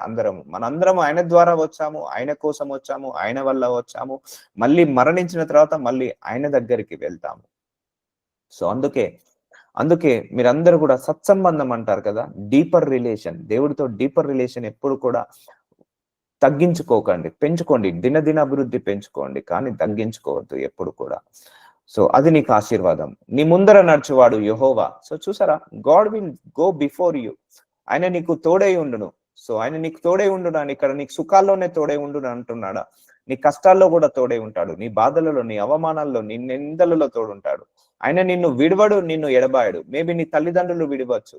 అందరము. మనందరం ఆయన ద్వారా వచ్చాము, ఆయన కోసం వచ్చాము, ఆయన వల్ల వచ్చాము. మళ్ళీ మరణించిన తర్వాత మళ్ళీ ఆయన దగ్గరికి వెళ్తాము. సో అందుకే మీరందరూ కూడా సత్సంబంధం అంటారు కదా, డీపర్ రిలేషన్, దేవుడితో డీపర్ రిలేషన్ ఎప్పుడు కూడా తగ్గించుకోకండి, పెంచుకోండి. దినదిన అభివృద్ధి పెంచుకోండి, కానీ తగ్గించుకోవద్దు ఎప్పుడు కూడా. సో అది నీకు ఆశీర్వాదం. నీ ముందర నడుచువాడు యెహోవా. సో చూసారా, God will go before you. ఆయన నీకు తోడై ఉండును. సో ఆయన నీకు తోడై ఉండును అని ఇక్కడ నీకు సుఖాల్లోనే తోడై ఉండును అంటున్నాడా? నీ కష్టాల్లో కూడా తోడై ఉంటాడు, నీ బాధలలో, నీ అవమానాల్లో, నీ నిందలలో తోడుంటాడు. ఆయన నిన్ను విడవడు, నిన్ను ఎడబాయడు. మేబీ నీ తల్లిదండ్రులు విడవచ్చు,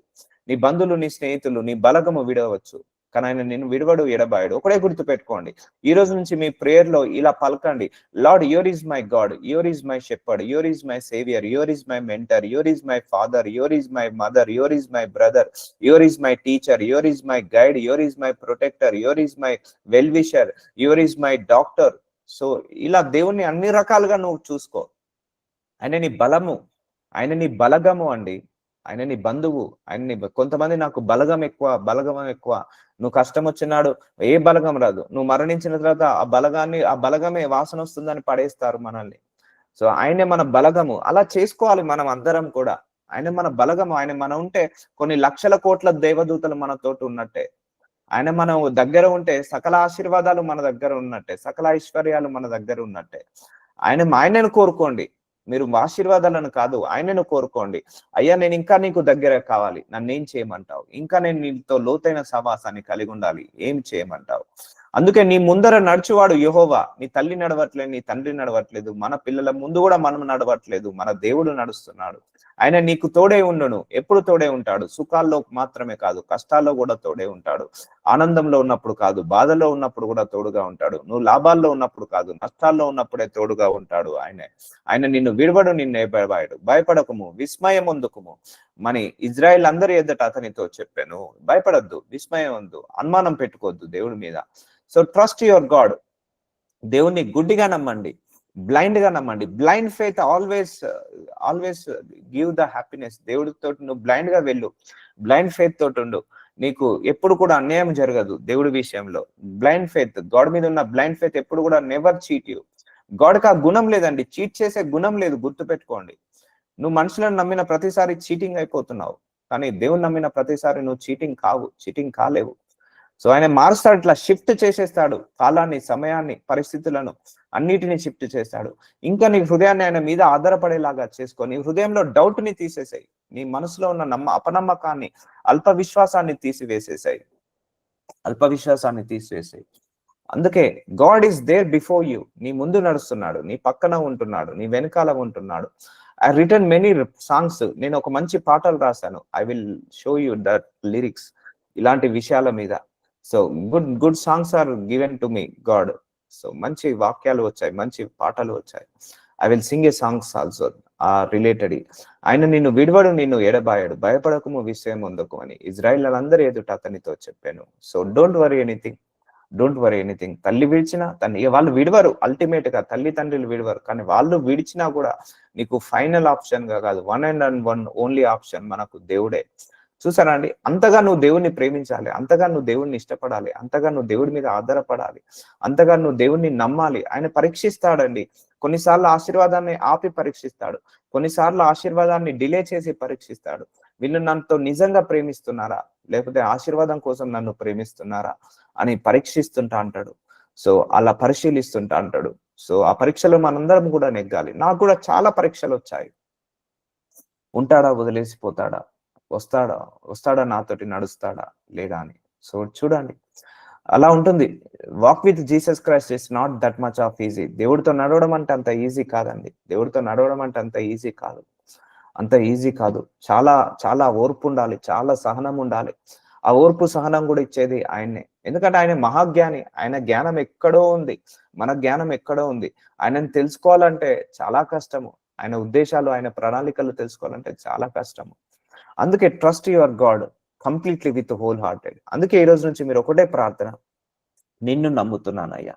నీ బంధువులు, నీ స్నేహితులు, నీ బలగము విడవచ్చు, కానీ ఆయన నిన్ను విడవడు, ఎడబాయడు. ఒకటే గుర్తు పెట్టుకోండి. ఈ రోజు నుంచి మీ ప్రేయర్ లో ఇలా పలకండి, lord your is my god, your is my shepherd, your is my saviour, your is my mentor, your is my father, your is my mother, your is my brother, your is my teacher, your is my guide, your is my protector, your is my well wisher, your is my doctor. So ఇలా దేవుణ్ణి అన్ని రకాలుగా నువ్వు చూసుకో. ఆయన నీ బలము, ఆయన నీ బలగము అండి, ఆయన నీ బంధువు. కొంతమంది నాకు బలగం ఎక్కువ, నువ్వు కష్టం వచ్చినాడు ఏ బలగం రాదు, నువ్వు మరణించిన తర్వాత ఆ బలగమే వాసన వస్తుందని పడేస్తారు మనల్ని. సో ఆయనే మన బలగము. అలా చేసుకోవాలి మనం అందరం కూడా. ఆయన మన బలగము. ఆయన మన ఉంటే కొన్ని లక్షల కోట్ల దేవదూతలు మనతోటి ఉన్నట్టే. ఆయన మనం దగ్గర ఉంటే సకల ఆశీర్వాదాలు మన దగ్గర ఉన్నట్టే, సకల ఐశ్వర్యాలు మన దగ్గర ఉన్నట్టే. ఆయనను కోరుకోండి. మీరు ఆశీర్వాదాలను కాదు, ఆయనను కోరుకోండి. అయ్యా నేను ఇంకా నీకు దగ్గర కావాలి, నన్ను ఏం చేయమంటావు? ఇంకా నేను నీతో లోతైన సహవాసాన్ని కలిగి ఉండాలి, ఏం చేయమంటావు? అందుకే నీ ముందర నడుచువాడు యెహోవా. నీ తల్లి నడవట్లేదు, నీ తండ్రి నడవట్లేదు, మన పిల్లల ముందు కూడా మనం నడవట్లేదు, మన దేవుడు నడుస్తున్నాడు. ఆయన నీకు తోడే ఉండును, ఎప్పుడు తోడే ఉంటాడు. సుఖాల్లో మాత్రమే కాదు, కష్టాల్లో కూడా తోడే ఉంటాడు. ఆనందంలో ఉన్నప్పుడు కాదు, బాధలో ఉన్నప్పుడు కూడా తోడుగా ఉంటాడు. నువ్వు లాభాల్లో ఉన్నప్పుడు కాదు, నష్టాల్లో ఉన్నప్పుడే తోడుగా ఉంటాడు ఆయనే. ఆయన నిన్ను విడవడు, నిన్నే భయపడకుము, విస్మయం పొందుకుము. మరి ఇజ్రాయెల్ అందరి ఎదుట అతనితో చెప్పాను, భయపడొద్దు, విస్మయం వద్దు, అనుమానం పెట్టుకోవద్దు దేవుడి మీద. So trust your God. దేవుణ్ణి గుడ్డిగా నమ్మండి, బ్లైండ్ గా నమ్మండి. Blind faith always give the happiness. దేవుడితో నువ్వు బ్లైండ్ గా వెళ్ళు, బ్లైండ్ ఫెయిత్ తోటి ఉండు, నీకు ఎప్పుడు కూడా అన్యాయం జరగదు దేవుడి విషయంలో. బ్లైండ్ ఫెయిత్, గాడ్ మీద ఉన్న బ్లైండ్ ఫెయిత్ ఎప్పుడు కూడా నెవర్ చీట్ యూ. గాడ్కి ఆ గుణం లేదండి, చీట్ చేసే గుణం లేదు, గుర్తుపెట్టుకోండి. నువ్వు మనుషులను నమ్మిన ప్రతిసారి చీటింగ్ అయిపోతున్నావు, కానీ దేవుని నమ్మిన ప్రతిసారి నువ్వు చీటింగ్ కాలేవు. సో ఆయన మారుస్తాడు, ఇట్లా షిఫ్ట్ చేసేస్తాడు కాలాన్ని, సమయాన్ని, పరిస్థితులను అన్నిటిని షిఫ్ట్ చేస్తాడు. ఇంకా నీ హృదయాన్ని ఆయన మీద ఆధారపడేలాగా చేసుకో. నీ హృదయంలో డౌట్ ని తీసేసాయి, నీ మనసులో ఉన్న అపనమ్మకాన్ని, అల్ప విశ్వాసాన్ని తీసివేసేసాయి. అందుకే god is there before you. నీ ముందు నడుస్తున్నాడు, నీ పక్కన ఉంటున్నాడు, నీ వెనకాల ఉంటున్నాడు. I return many songs. నేను ఒక మంచి పాటలు రాశాను. I will show you that lyrics ఇలాంటి విషయాల మీద. So good songs are given to me god. So మంచి వాక్యాలు వచ్చాయి, మంచి పాటలు వచ్చాయి. I will sing a songs also related. ఆయన నిన్ను విడవడు, నిన్ను ఎడబాయడు, భయపడకము, విషయం ఉందకు అని ఇజ్రాయిల్ అందరి ఎదుట అతనితో చెప్పాను. So don't worry anything. తల్లి విడిచినా వాళ్ళు విడవరు, అల్టిమేట్ గా తల్లి తండ్రులు విడవరు, కానీ వాళ్ళు విడిచినా కూడా నీకు ఫైనల్ ఆప్షన్ గా కాదు, one and one only option మనకు దేవుడే. చూసారా అండి, అంతగా నువ్వు దేవుణ్ణి ప్రేమించాలి, అంతగా నువ్వు దేవుణ్ణి ఇష్టపడాలి, అంతగా నువ్వు దేవుడి మీద ఆధారపడాలి, అంతగా నువ్వు దేవుణ్ణి నమ్మాలి. ఆయన పరీక్షిస్తాడండి. కొన్నిసార్లు ఆశీర్వాదాన్ని ఆపి పరీక్షిస్తాడు, కొన్నిసార్లు ఆశీర్వాదాన్ని డిలే చేసి పరీక్షిస్తాడు. వీళ్ళు నన్నుతో నిజంగా ప్రేమిస్తున్నారా, లేకపోతే ఆశీర్వాదం కోసం నన్ను ప్రేమిస్తున్నారా అని పరీక్షిస్తుంటా అంటాడు. సో అలా పరిశీలిస్తుంటా అంటాడు. సో ఆ పరీక్షలో మనందరం కూడా నెగ్గాలి. నాకు కూడా చాలా పరీక్షలు వచ్చాయి. ఉంటాడా, వదిలేసిపోతాడా, వస్తాడా నాతోటి నడుస్తాడా లేదా అని. సో చూడండి, అలా ఉంటుంది. Walk with Jesus Christ is not that much off easy. దేవుడితో నడవడం అంటే అంత ఈజీ కాదండి. అంత ఈజీ కాదు. చాలా చాలా ఓర్పు ఉండాలి, చాలా సహనం ఉండాలి. ఆ ఓర్పు సహనం కూడా ఇచ్చేది ఆయన్నే. ఎందుకంటే ఆయన మహాజ్ఞాని, ఆయన జ్ఞానం ఎక్కడో ఉంది, మన జ్ఞానం ఎక్కడో ఉంది. ఆయనను తెలుసుకోవాలంటే చాలా కష్టము, ఆయన ఉద్దేశాలు, ఆయన ప్రణాళికలు తెలుసుకోవాలంటే చాలా కష్టము. అందుకే trust your God completely with whole hearted. అందుకే ఈ రోజు నుంచి మీరు ఒకటే ప్రార్థన, నిన్ను నమ్ముతున్నాను అయ్యా,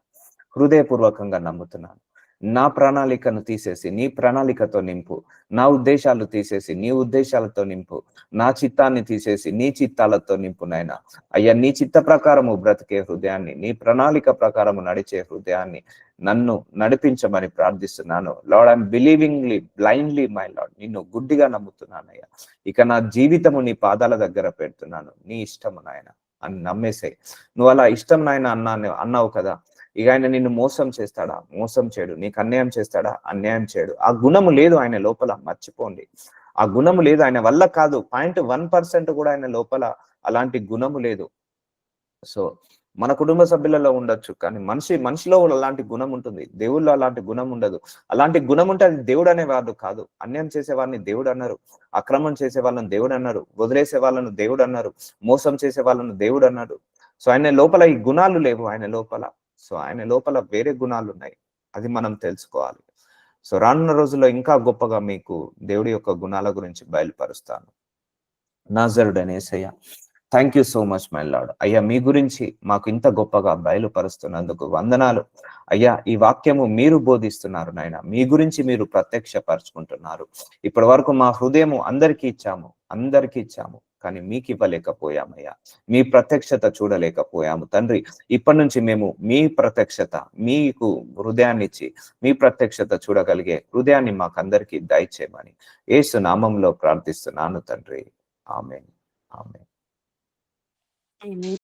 హృదయపూర్వకంగా నమ్ముతున్నాను. నా ప్రణాళికను తీసేసి నీ ప్రణాళికతో నింపు, నా ఉద్దేశాలు తీసేసి నీ ఉద్దేశాలతో నింపు, నా చిత్తాన్ని తీసేసి నీ చిత్తాలతో నింపు నాయనా. అయ్యా, నీ చిత్త ప్రకారము బ్రతికే హృదయాన్ని, నీ ప్రణాళిక ప్రకారము నడిచే హృదయాన్ని నన్ను నడిపించమని ప్రార్థిస్తున్నాను. Lord, I'm believingly blindly my Lord. నిన్ను గుడ్డిగా నమ్ముతున్నానయ్యా. ఇక నా జీవితము నీ పాదాల దగ్గర పెడుతున్నాను, నీ ఇష్టము నాయన అని నమ్మేసాయి. నువ్వు అలా ఇష్టం నాయన అన్నావు కదా. ఇక ఆయన నిన్ను మోసం చేస్తాడా? మోసం చేయడు. నీకు అన్యాయం చేస్తాడా? అన్యాయం చేయడు. ఆ గుణము లేదు ఆయన లోపల, మర్చిపోండి. ఆ గుణము లేదు, ఆయన వల్ల కాదు. 0.1% కూడా ఆయన లోపల అలాంటి గుణము లేదు. సో మన కుటుంబ సభ్యులలో ఉండొచ్చు, కానీ మనిషిలో అలాంటి గుణం ఉంటుంది, దేవుళ్ళలో అలాంటి గుణం ఉండదు. అలాంటి గుణం ఉంటే అది దేవుడు అనేవాడు కాదు. అన్యాయం చేసే వారిని దేవుడు అన్నారు, అక్రమం చేసే వాళ్ళని దేవుడు అన్నారు, వదిలేసే వాళ్ళను దేవుడు అన్నారు, మోసం చేసే వాళ్ళను దేవుడు అన్నారు. సో ఆయన లోపల ఈ గుణాలు లేవు ఆయన లోపల. సో ఆయన లోపల వేరే గుణాలు ఉన్నాయి, అది మనం తెలుసుకోవాలి. సో రానున్న రోజుల్లో ఇంకా గొప్పగా మీకు దేవుడి యొక్క గుణాల గురించి బయలుపరుస్తాను. నాజరుడైన Yesayya, thank you so much my Lord. అయ్యా, మీ గురించి మాకు ఇంత గొప్పగా బయలుపరుస్తున్నందుకు వందనాలు అయ్యా. ఈ వాక్యము మీరు బోధిస్తున్నారు నాయన, మీ గురించి మీరు ప్రత్యక్షపరుచుకుంటున్నారు. ఇప్పటి వరకు మా హృదయము అందరికీ ఇచ్చాము, కానీ మీకు ఇవ్వలేకపోయామయ్యా, మీ ప్రత్యక్షత చూడలేకపోయాము తండ్రి. ఇప్పటి నుంచి మేము మీ ప్రత్యక్షత, మీకు హృదయాన్ని ఇచ్చి మీ ప్రత్యక్షత చూడగలిగే హృదయాన్ని మాకందరికీ దయచేయమని యేసు నామంలో ప్రార్థిస్తున్నాను తండ్రి. ఆమేన్.